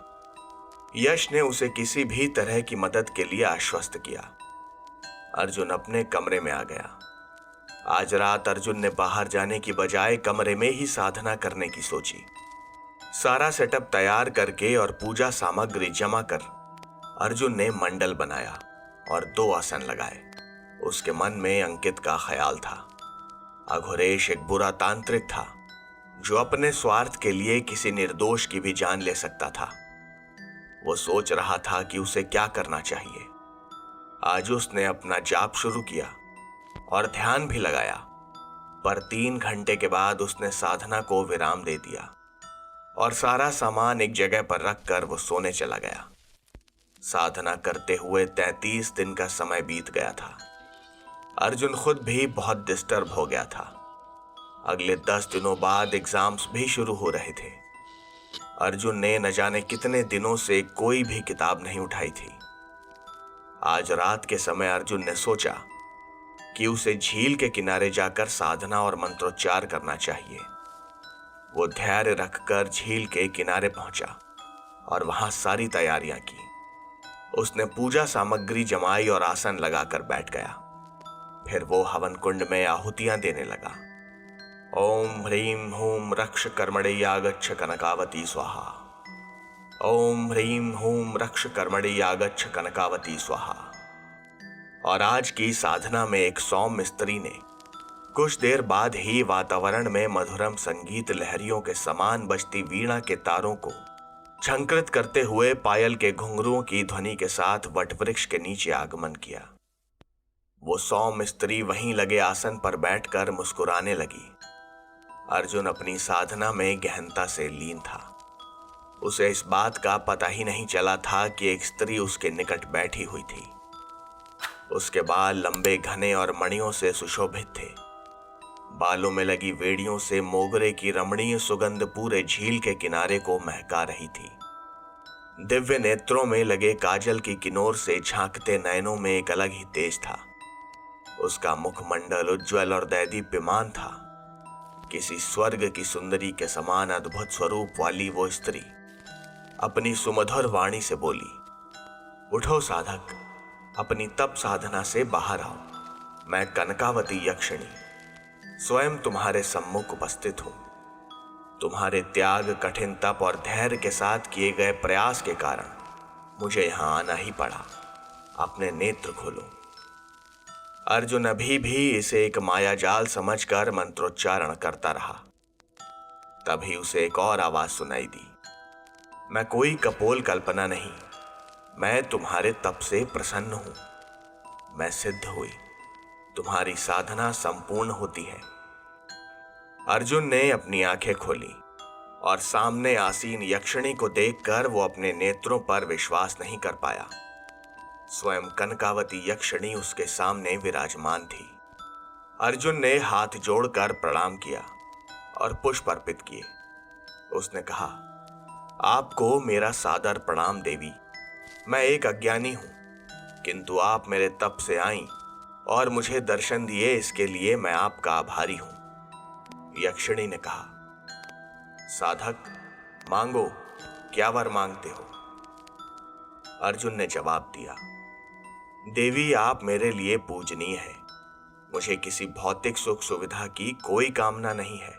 Speaker 1: यश ने उसे किसी भी तरह की मदद के लिए आश्वस्त किया। अर्जुन अपने कमरे में आ गया। आज रात अर्जुन ने बाहर जाने की बजाय कमरे में ही साधना करने की सोची। सारा सेटअप तैयार करके और पूजा सामग्री जमा कर अर्जुन ने मंडल बनाया और 2 आसन लगाए। उसके मन में अंकित का ख्याल था। अघोरेश एक बुरा तांत्रिक था जो अपने स्वार्थ के लिए किसी निर्दोष की भी जान ले सकता था। वो सोच रहा था कि उसे क्या करना चाहिए। आज उसने अपना जाप शुरू किया और ध्यान भी लगाया, पर 3 घंटे के बाद उसने साधना को विराम दे दिया और सारा सामान एक जगह पर रखकर वो सोने चला गया। साधना करते हुए 33 दिन का समय बीत गया था। अर्जुन खुद भी बहुत डिस्टर्ब हो गया था। अगले 10 दिनों बाद एग्जाम्स भी शुरू हो रहे थे। अर्जुन ने न जाने कितने दिनों से कोई भी किताब नहीं उठाई थी। आज रात के समय अर्जुन ने सोचा कि उसे झील के किनारे जाकर साधना और मंत्रोच्चार करना चाहिए। वो धैर्य रखकर झील के किनारे पहुंचा और वहां सारी तैयारियां की। उसने पूजा सामग्री जमाई और आसन लगाकर बैठ गया। फिर वो हवन कुंड में आहुतियां देने लगा। ओम ह्रीं हूं रक्ष कर्मणे यागच्छ कनकावती स्वाहा। ओम ह्रीं हूं रक्ष कर्मणे यागच्छ कनकावती स्वाहा। और आज की साधना में एक सौम्य स्त्री ने कुछ देर बाद ही वातावरण में मधुरम संगीत लहरियों के समान बजती वीणा के तारों को झंकृत करते हुए पायल के घुंघरुओं की ध्वनि के साथ वटवृक्ष के नीचे आगमन किया। वो सौम्य स्त्री वहीं लगे आसन पर बैठकर मुस्कुराने लगी। अर्जुन अपनी साधना में गहनता से लीन था। उसे इस बात का पता ही नहीं चला था कि एक स्त्री उसके निकट बैठी हुई थी। उसके बाल लंबे, घने और मणियों से सुशोभित थे। बालों में लगी वेड़ियों से मोगरे की रमणीय सुगंध पूरे झील के किनारे को महका रही थी। दिव्य नेत्रों में लगे काजल की किनोर से झांकते नयनों में एक अलग ही तेज था। उसका मुखमंडल उज्ज्वल और दैदीप्यमान था। किसी स्वर्ग की सुंदरी के समान अद्भुत स्वरूप वाली वो स्त्री अपनी सुमधुर वाणी से बोली, उठो साधक, अपनी तप साधना से बाहर आओ। मैं कनकावती यक्षिणी स्वयं तुम्हारे सम्मुख उपस्थित हूं। तुम्हारे त्याग, कठिन तप और धैर्य के साथ किए गए प्रयास के कारण मुझे यहां आना ही पड़ा। अपने नेत्र खोलो। अर्जुन अभी भी इसे एक मायाजाल समझकर मंत्रोच्चारण करता रहा। तभी उसे एक और आवाज सुनाई दी, मैं कोई कपोल कल्पना नहीं, मैं तुम्हारे तप से प्रसन्न हूं। मैं सिद्ध हुई, तुम्हारी साधना संपूर्ण होती है। अर्जुन ने अपनी आंखें खोली और सामने आसीन यक्षिणी को देखकर वो अपने नेत्रों पर विश्वास नहीं कर पाया। स्वयं कनकावती यक्षिणी उसके सामने विराजमान थी। अर्जुन ने हाथ जोड़कर प्रणाम किया और पुष्प अर्पित किए। उसने कहा, आपको मेरा सादर प्रणाम देवी। मैं एक अज्ञानी हूं, किंतु आप मेरे तप से आईं और मुझे दर्शन दिए, इसके लिए मैं आपका आभारी हूं। यक्षिणी ने कहा, साधक मांगो, क्या वर मांगते हो? अर्जुन ने जवाब दिया, देवी आप मेरे लिए पूजनीय है। मुझे किसी भौतिक सुख सुविधा की कोई कामना नहीं है।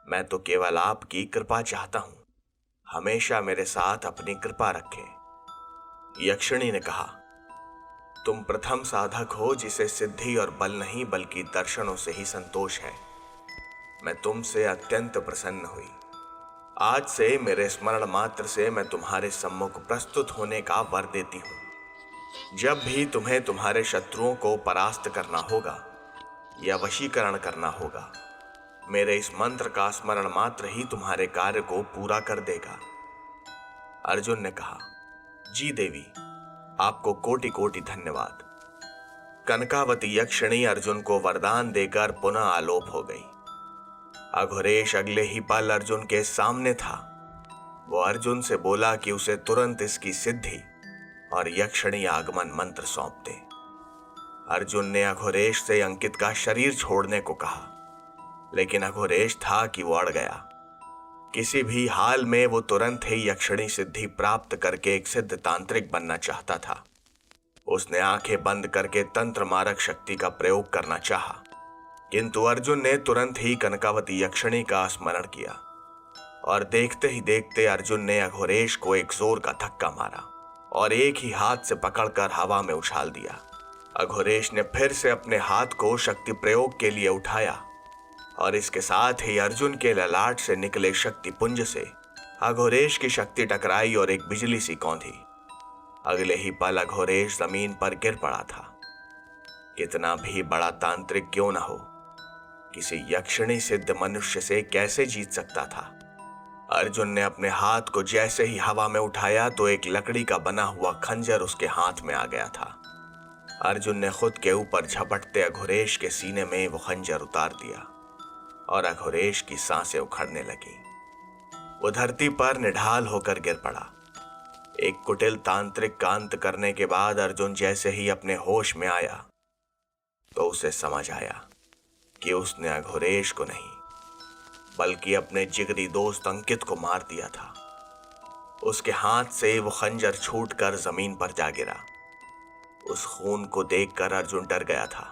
Speaker 1: मैं तो केवल आपकी कृपा चाहता हूं। हमेशा मेरे साथ अपनी कृपा रखें। यक्षिणी ने कहा, तुम प्रथम साधक हो जिसे सिद्धि और बल नहीं बल्कि दर्शनों से ही संतोष है। मैं तुमसे अत्यंत प्रसन्न हुई। आज से मेरे स्मरण मात्र से मैं तुम्हारे सम्मुख प्रस्तुत होने का वर देती हूं। जब भी तुम्हें तुम्हारे शत्रुओं को परास्त करना होगा या वशीकरण करना होगा, मेरे इस मंत्र का स्मरण मात्र ही तुम्हारे कार्य को पूरा कर देगा। अर्जुन ने कहा, जी देवी, आपको कोटि कोटि धन्यवाद। कनकावती यक्षिणी अर्जुन को वरदान देकर पुनः आलोप हो गई। अघोरेश अगले ही पल अर्जुन के सामने था। वो अर्जुन से बोला कि उसे तुरंत इसकी सिद्धि और यक्षिणी आगमन मंत्र सौंप दे। अर्जुन ने अघोरेश से अंकित का शरीर छोड़ने को कहा, लेकिन अघोरेश था कि वो अड़ गया। किसी भी हाल में वो तुरंत ही यक्षिणी सिद्धि प्राप्त करके एक सिद्ध तांत्रिक बनना चाहता था। उसने आंखें बंद करके तंत्र मारक शक्ति का प्रयोग करना चाहा, किंतु अर्जुन ने तुरंत ही कनकावती यक्षिणी का स्मरण किया और देखते ही देखते अर्जुन ने अघोरेश को एक जोर का धक्का मारा और एक ही हाथ से पकड़कर हवा में उछाल दिया। अघोरेश ने फिर से अपने हाथ को शक्ति प्रयोग के लिए उठाया और इसके साथ ही अर्जुन के ललाट से निकले शक्ति पुंज से अघोरेश की शक्ति टकराई और एक बिजली सी कौंधी। अगले ही पल अघोरेश जमीन पर गिर पड़ा था। कितना भी बड़ा तांत्रिक क्यों न हो, किसी यक्षिणी सिद्ध मनुष्य से कैसे जीत सकता था। अर्जुन ने अपने हाथ को जैसे ही हवा में उठाया तो एक लकड़ी का बना हुआ खंजर उसके हाथ में आ गया था। अर्जुन ने खुद के ऊपर झपटते अघोरेश के सीने में वो खंजर उतार दिया और अघोरेश की सांसें उखड़ने लगी। वो धरती पर निढाल होकर गिर पड़ा। एक कुटिल तांत्रिक का अंत करने के बाद अर्जुन जैसे ही अपने होश में आया तो उसे समझ आया कि उसने अघोरेश को नहीं बल्कि अपने जिगरी दोस्त अंकित को मार दिया था। उसके हाथ से वो खंजर छूटकर जमीन पर जा गिरा। उस खून को देखकर अर्जुन डर गया था।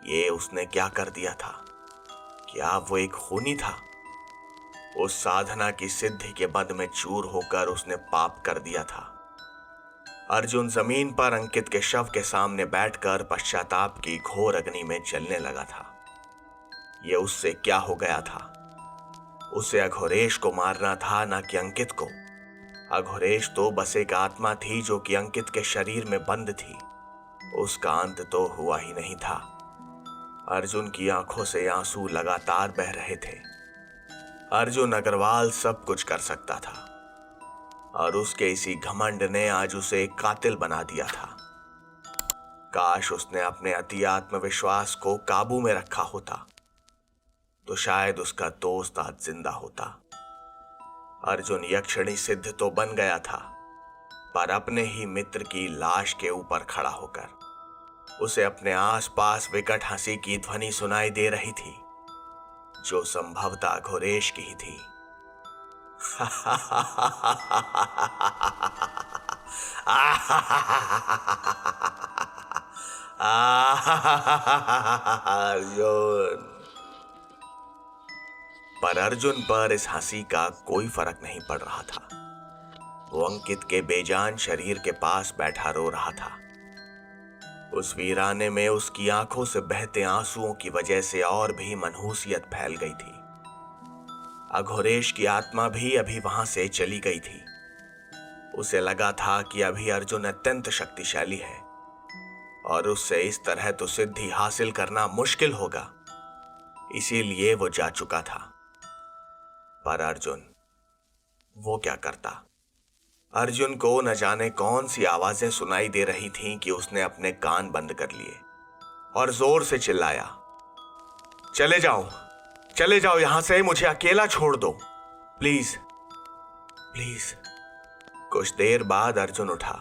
Speaker 1: ये उसने क्या कर दिया था? क्या वो एक खूनी था? उस साधना की सिद्धि के बद में चूर होकर उसने पाप कर दिया था। अर्जुन जमीन पर अंकित के शव के सामने बैठकर पश्चाताप की घोर अग्नि में जलने लगा था। ये उससे क्या हो गया था? उसे अघोरेश को मारना था, ना कि अंकित को। अघोरेश तो बस एक आत्मा थी जो कि अंकित के शरीर में बंद थी। उसका अंत तो हुआ ही नहीं था। अर्जुन की आंखों से आंसू लगातार बह रहे थे। अर्जुन अग्रवाल सब कुछ कर सकता था और उसके इसी घमंड ने आज उसे एक कातिल बना दिया था। काश उसने अपने अति आत्मविश्वास को काबू में रखा होता तो शायद उसका दोस्त आज जिंदा होता। अर्जुन यक्षिणी सिद्ध तो बन गया था, पर अपने ही मित्र की लाश के ऊपर खड़ा होकर उसे अपने आसपास विकट हंसी की ध्वनि सुनाई दे रही थी, जो संभवतः अघोरेश की ही थी। अर्जुन। पर अर्जुन पर इस हंसी का कोई फर्क नहीं पड़ रहा था। वो अंकित के बेजान शरीर के पास बैठा रो रहा था। उस वीराने में उसकी आंखों से बहते आंसुओं की वजह से और भी मनहूसियत फैल गई थी। अघोरेश की आत्मा भी अभी वहां से चली गई थी। उसे लगा था कि अभी अर्जुन अत्यंत शक्तिशाली है और उससे इस तरह तो सिद्धि हासिल करना मुश्किल होगा, इसीलिए वो जा चुका था। पर अर्जुन, वो क्या करता? अर्जुन को न जाने कौन सी आवाजें सुनाई दे रही थीं कि उसने अपने कान बंद कर लिए और जोर से चिल्लाया, चले जाओ, चले जाओ यहां से, मुझे अकेला छोड़ दो प्लीज प्लीज। कुछ देर बाद अर्जुन उठा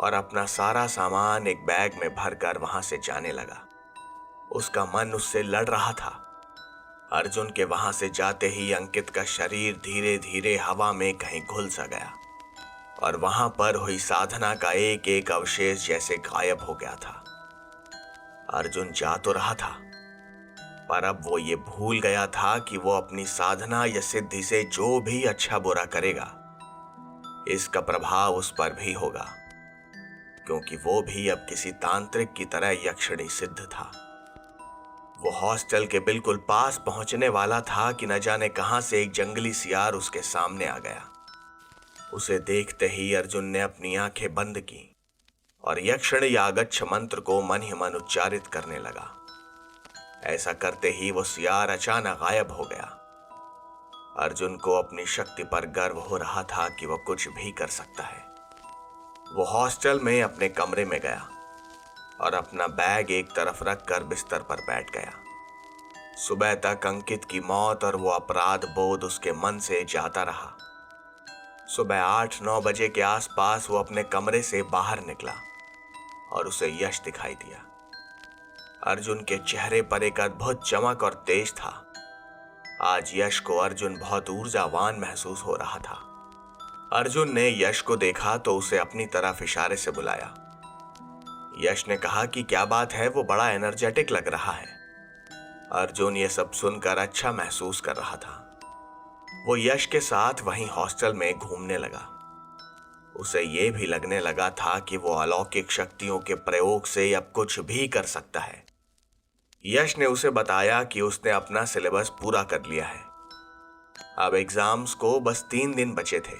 Speaker 1: और अपना सारा सामान एक बैग में भरकर वहां से जाने लगा। उसका मन उससे लड़ रहा था। अर्जुन के वहां से जाते ही अंकित का शरीर धीरे धीरे हवा में कहीं घुल सा गया और वहां पर हुई साधना का एक एक अवशेष जैसे गायब हो गया था। अर्जुन जा तो रहा था, पर अब वो ये भूल गया था कि वो अपनी साधना या सिद्धि से जो भी अच्छा बुरा करेगा, इसका प्रभाव उस पर भी होगा, क्योंकि वो भी अब किसी तांत्रिक की तरह यक्षिणी सिद्ध था। वो हॉस्टल के बिल्कुल पास पहुंचने वाला था कि न जाने कहां से एक जंगली सियार उसके सामने आ गया। उसे देखते ही अर्जुन ने अपनी आंखें बंद की और यक्षिणी यागच्छ मंत्र को मन ही मन उच्चारित करने लगा। ऐसा करते ही वो सियार अचानक गायब हो गया। अर्जुन को अपनी शक्ति पर गर्व हो रहा था कि वो कुछ भी कर सकता है। वो हॉस्टल में अपने कमरे में गया और अपना बैग एक तरफ रखकर बिस्तर पर बैठ गया। सुबह तक अंकित की मौत और वो अपराध बोध उसके मन से जाता रहा। सुबह 8-9 बजे के आसपास वो अपने कमरे से बाहर निकला और उसे यश दिखाई दिया। अर्जुन के चेहरे पर एक अद्भुत चमक और तेज था। आज यश को अर्जुन बहुत ऊर्जावान महसूस हो रहा था। अर्जुन ने यश को देखा तो उसे अपनी तरफ इशारे से बुलाया। यश ने कहा कि क्या बात है, वो बड़ा एनर्जेटिक लग रहा है। अर्जुन ये सब सुनकर अच्छा महसूस कर रहा था। वो यश के साथ वहीं हॉस्टल में घूमने लगा। उसे ये भी लगने लगा था कि वो अलौकिक शक्तियों के प्रयोग से अब कुछ भी कर सकता है। यश ने उसे बताया कि उसने अपना सिलेबस पूरा कर लिया है। अब एग्जाम्स को बस 3 दिन बचे थे।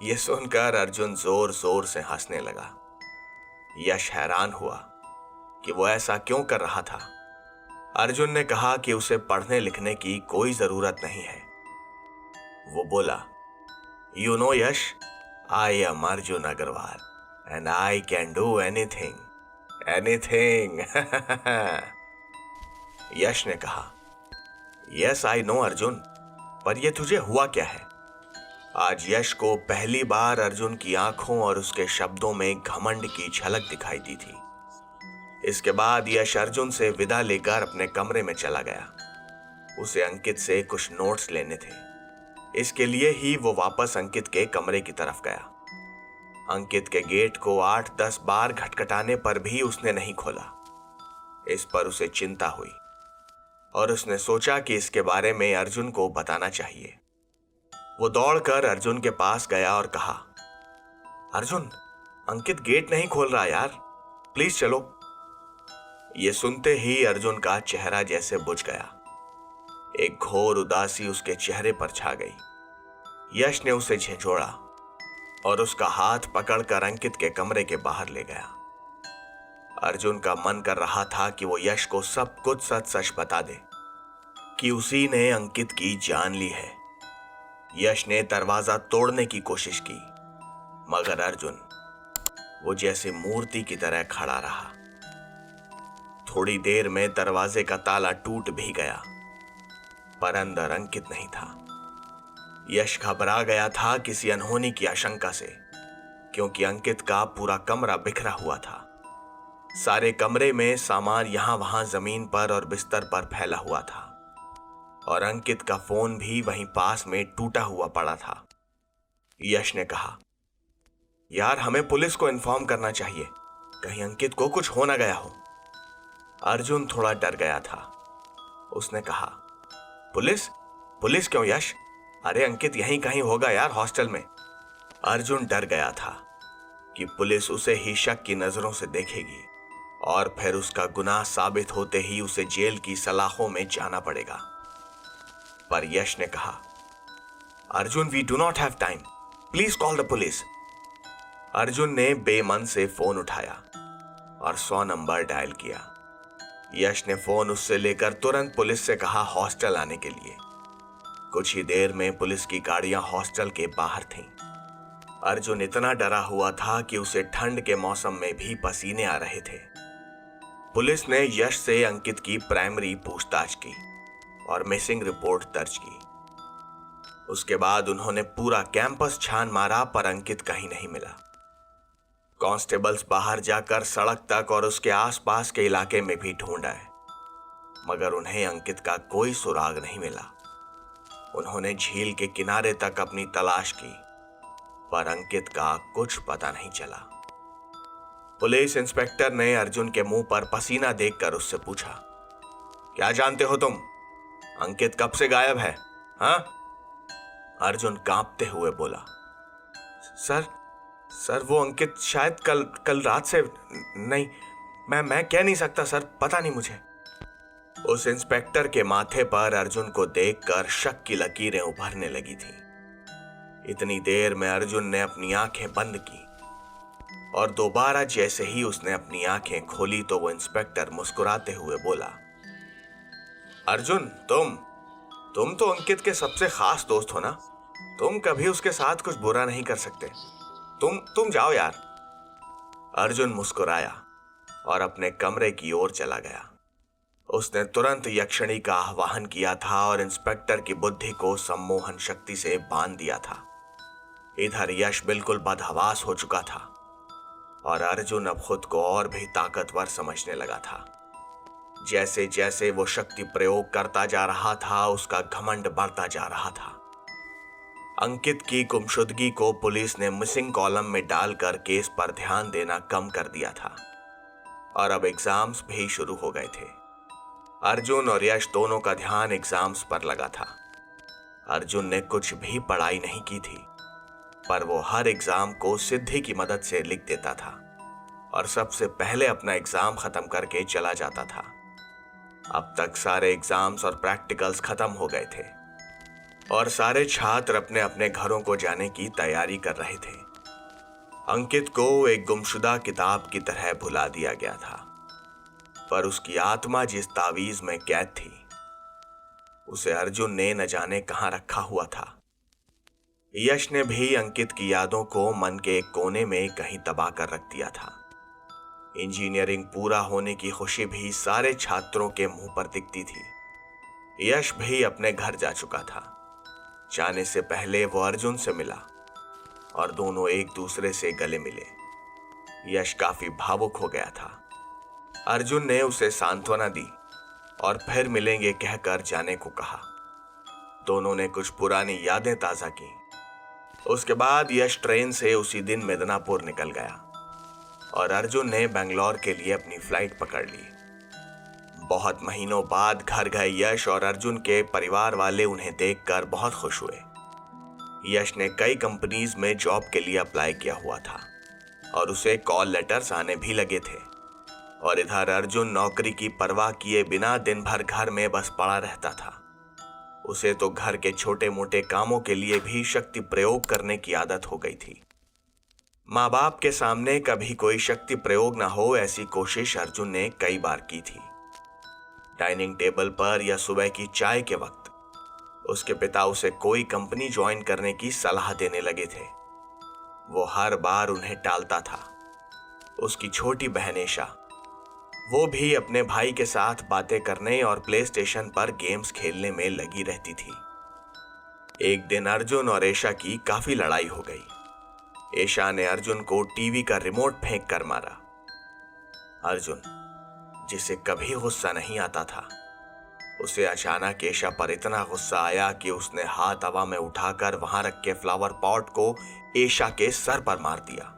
Speaker 1: यह सुनकर अर्जुन जोर जोर से हंसने लगा। यश हैरान हुआ कि वो ऐसा क्यों कर रहा था। अर्जुन ने कहा कि उसे पढ़ने लिखने की कोई जरूरत नहीं है। वो बोला, you know Yash, I am Arjun Agarwal and I can do anything anything. Yash ने कहा, यस आई नो अर्जुन, पर यह तुझे हुआ क्या है? आज यश को पहली बार अर्जुन की आंखों और उसके शब्दों में घमंड की झलक दिखाई दी थी। इसके बाद यश अर्जुन से विदा लेकर अपने कमरे में चला गया। उसे अंकित से कुछ नोट्स लेने थे। इसके लिए ही वो वापस अंकित के कमरे की तरफ गया। अंकित के गेट को 8-10 बार खटखटाने पर भी उसने नहीं खोला। इस पर उसे चिंता हुई और उसने सोचा कि इसके बारे में अर्जुन को बताना चाहिए। वो दौड़कर अर्जुन के पास गया और कहा, अर्जुन, अंकित गेट नहीं खोल रहा यार, प्लीज चलो। ये सुनते ही अर्जुन का चेहरा जैसे बुझ गया। एक घोर उदासी उसके चेहरे पर छा गई। यश ने उसे झिझोड़ा और उसका हाथ पकड़कर अंकित के कमरे के बाहर ले गया। अर्जुन का मन कर रहा था कि वो यश को सब कुछ सच सच बता दे कि उसी ने अंकित की जान ली है। यश ने दरवाजा तोड़ने की कोशिश की, मगर अर्जुन वो जैसे मूर्ति की तरह खड़ा रहा। थोड़ी देर में दरवाजे का ताला टूट भी गया, पर अंदर अंकित नहीं था। यश घबरा गया था किसी अनहोनी की आशंका से, क्योंकि अंकित का पूरा कमरा बिखरा हुआ था। सारे कमरे में सामान यहां वहां जमीन पर और बिस्तर पर फैला हुआ था और अंकित का फोन भी वहीं पास में टूटा हुआ पड़ा था। यश ने कहा, यार हमें पुलिस को इन्फॉर्म करना चाहिए, कहीं अंकित को कुछ हो ना गया हो। अर्जुन थोड़ा डर गया था। उसने कहा, पुलिस? पुलिस क्यों यश? अरे अंकित यहीं कहीं होगा यार, हॉस्टल में। अर्जुन डर गया था कि पुलिस उसे ही शक की नजरों से देखेगी और फिर उसका गुनाह साबित होते ही उसे जेल की सलाखों में जाना पड़ेगा। पर यश ने कहा, Arjun, we do not have time, please call the police. Arjun ने बेमन से फोन उठाया और 100 नंबर डायल किया। यश ने फोन उससे लेकर तुरंत पुलिस से कहा हॉस्टल आने के लिए। कुछ ही देर में पुलिस की गाड़ियां हॉस्टल के बाहर थीं। अर्जुन इतना डरा हुआ था कि उसे ठंड के मौसम में भी पसीने आ रहे थे। पुलिस ने यश से अंकित की प्राइमरी पूछताछ की और मिसिंग रिपोर्ट दर्ज की। उसके बाद उन्होंने पूरा कैंपस छान मारा, पर अंकित कहीं नहीं मिला। कांस्टेबल्स बाहर जाकर सड़क तक और उसके आसपास के इलाके में भी ढूंढ आए, मगर उन्हें अंकित का कोई सुराग नहीं मिला। उन्होंने झील के किनारे तक अपनी तलाश की, पर अंकित का कुछ पता नहीं चला। पुलिस इंस्पेक्टर ने अर्जुन के मुंह पर पसीना देखकर उससे पूछा, क्या जानते हो तुम? अंकित कब से गायब है? हाँ? अर्जुन कांपते हुए बोला, सर वो अंकित शायद कल रात से नहीं, मैं कह नहीं सकता सर, पता नहीं मुझे। उस इंस्पेक्टर के माथे पर अर्जुन को देखकर शक की लकीरें उभरने लगी थी। इतनी देर में अर्जुन ने अपनी आंखें बंद की और दोबारा जैसे ही उसने अपनी आंखें खोली तो वो इंस्पेक्टर मुस्कुराते हुए बोला, अर्जुन, तुम तो अंकित के सबसे खास दोस्त हो ना, तुम कभी उसके साथ कुछ बुरा नहीं कर सकते। तुम जाओ यार। अर्जुन मुस्कुराया और अपने कमरे की ओर चला गया। उसने तुरंत यक्षिणी का आह्वान किया था और इंस्पेक्टर की बुद्धि को सम्मोहन शक्ति से बांध दिया था। इधर यश बिल्कुल बदहवास हो चुका था और अर्जुन अब खुद को और भी ताकतवर समझने लगा था। जैसे जैसे वो शक्ति प्रयोग करता जा रहा था, उसका घमंड बढ़ता जा रहा था। अंकित की गुमशुदगी को पुलिस ने मिसिंग कॉलम में डालकर केस पर ध्यान देना कम कर दिया था और अब एग्जाम्स भी शुरू हो गए थे। अर्जुन और यश दोनों का ध्यान एग्जाम्स पर लगा था। अर्जुन ने कुछ भी पढ़ाई नहीं की थी, पर वो हर एग्जाम को सिद्धि की मदद से लिख देता था और सबसे पहले अपना एग्जाम खत्म करके चला जाता था। अब तक सारे एग्जाम्स और प्रैक्टिकल्स खत्म हो गए थे और सारे छात्र अपने अपने घरों को जाने की तैयारी कर रहे थे। अंकित को एक गुमशुदा किताब की तरह भुला दिया गया था, पर उसकी आत्मा जिस तावीज में कैद थी, उसे अर्जुन ने न जाने कहां रखा हुआ था। यश ने भी अंकित की यादों को मन के एक कोने में कहीं दबा कर रख दिया था। इंजीनियरिंग पूरा होने की खुशी भी सारे छात्रों के मुंह पर दिखती थी। यश भी अपने घर जा चुका था। जाने से पहले वो अर्जुन से मिला और दोनों एक दूसरे से गले मिले। यश काफी भावुक हो गया था। अर्जुन ने उसे सांत्वना दी और फिर मिलेंगे कहकर जाने को कहा। दोनों ने कुछ पुरानी यादें ताजा की। उसके बाद यश ट्रेन से उसी दिन मिदनापुर निकल गया और अर्जुन ने बेंगलोर के लिए अपनी फ्लाइट पकड़ ली। बहुत महीनों बाद घर गए यश और अर्जुन के परिवार वाले उन्हें देखकर बहुत खुश हुए। यश ने कई कंपनीज में जॉब के लिए अप्लाई किया हुआ था और उसे कॉल लेटर्स आने भी लगे थे। और इधर अर्जुन नौकरी की परवाह किए बिना दिन भर घर में बस पड़ा रहता था। उसे तो घर के छोटे मोटे कामों के लिए भी शक्ति प्रयोग करने की आदत हो गई थी। माँ बाप के सामने कभी कोई शक्ति प्रयोग ना हो, ऐसी कोशिश अर्जुन ने कई बार की थी। डाइनिंग टेबल पर या सुबह की चाय के वक्त उसके पिता उसे कोई कंपनी ज्वाइन करने की सलाह देने लगे थे। वो हर बार उन्हें टालता था। उसकी छोटी बहन एशा, वो भी अपने भाई के साथ बातें करने और प्ले स्टेशन पर गेम्स खेलने में लगी रहती थी। एक दिन अर्जुन और एशा की काफी लड़ाई हो गई। एशा ने अर्जुन को टीवी का रिमोट फेंक कर मारा। अर्जुन, जिसे कभी गुस्सा नहीं आता था, उसे अचानक एशा पर इतना गुस्सा आया कि उसने हाथ हवा में उठाकर वहां रखे फ्लावर पॉट को एशा के सर पर मार दिया।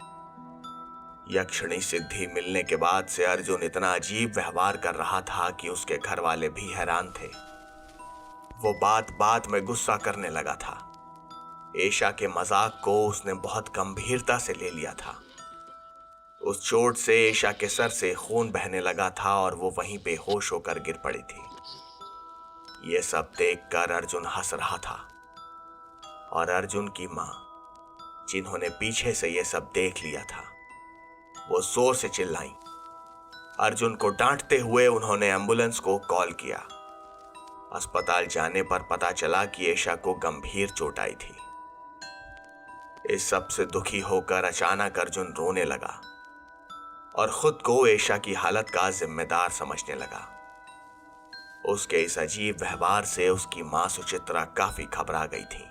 Speaker 1: यक्षिणी सिद्धि मिलने के बाद से अर्जुन इतना अजीब व्यवहार कर रहा था कि उसके घर वाले भी हैरान थे। वो बात बात में गुस्सा करने लगा था। एशा के मजाक को उसने बहुत गंभीरता से ले लिया था। उस चोट से एशा के सर से खून बहने लगा था और वो वहीं बेहोश होकर गिर पड़ी थी। ये सब देखकर अर्जुन हंस रहा था और अर्जुन की माँ, जिन्होंने पीछे से ये सब देख लिया था, वो जोर से चिल्लाई। अर्जुन को डांटते हुए उन्होंने एम्बुलेंस को कॉल किया। अस्पताल जाने पर पता चला कि एशा को गंभीर चोट आई थी। इस सब से दुखी होकर अचानक अर्जुन रोने लगा और खुद को एशा की हालत का जिम्मेदार समझने लगा। उसके इस अजीब व्यवहार से उसकी मां सुचित्रा काफी घबरा गई थी।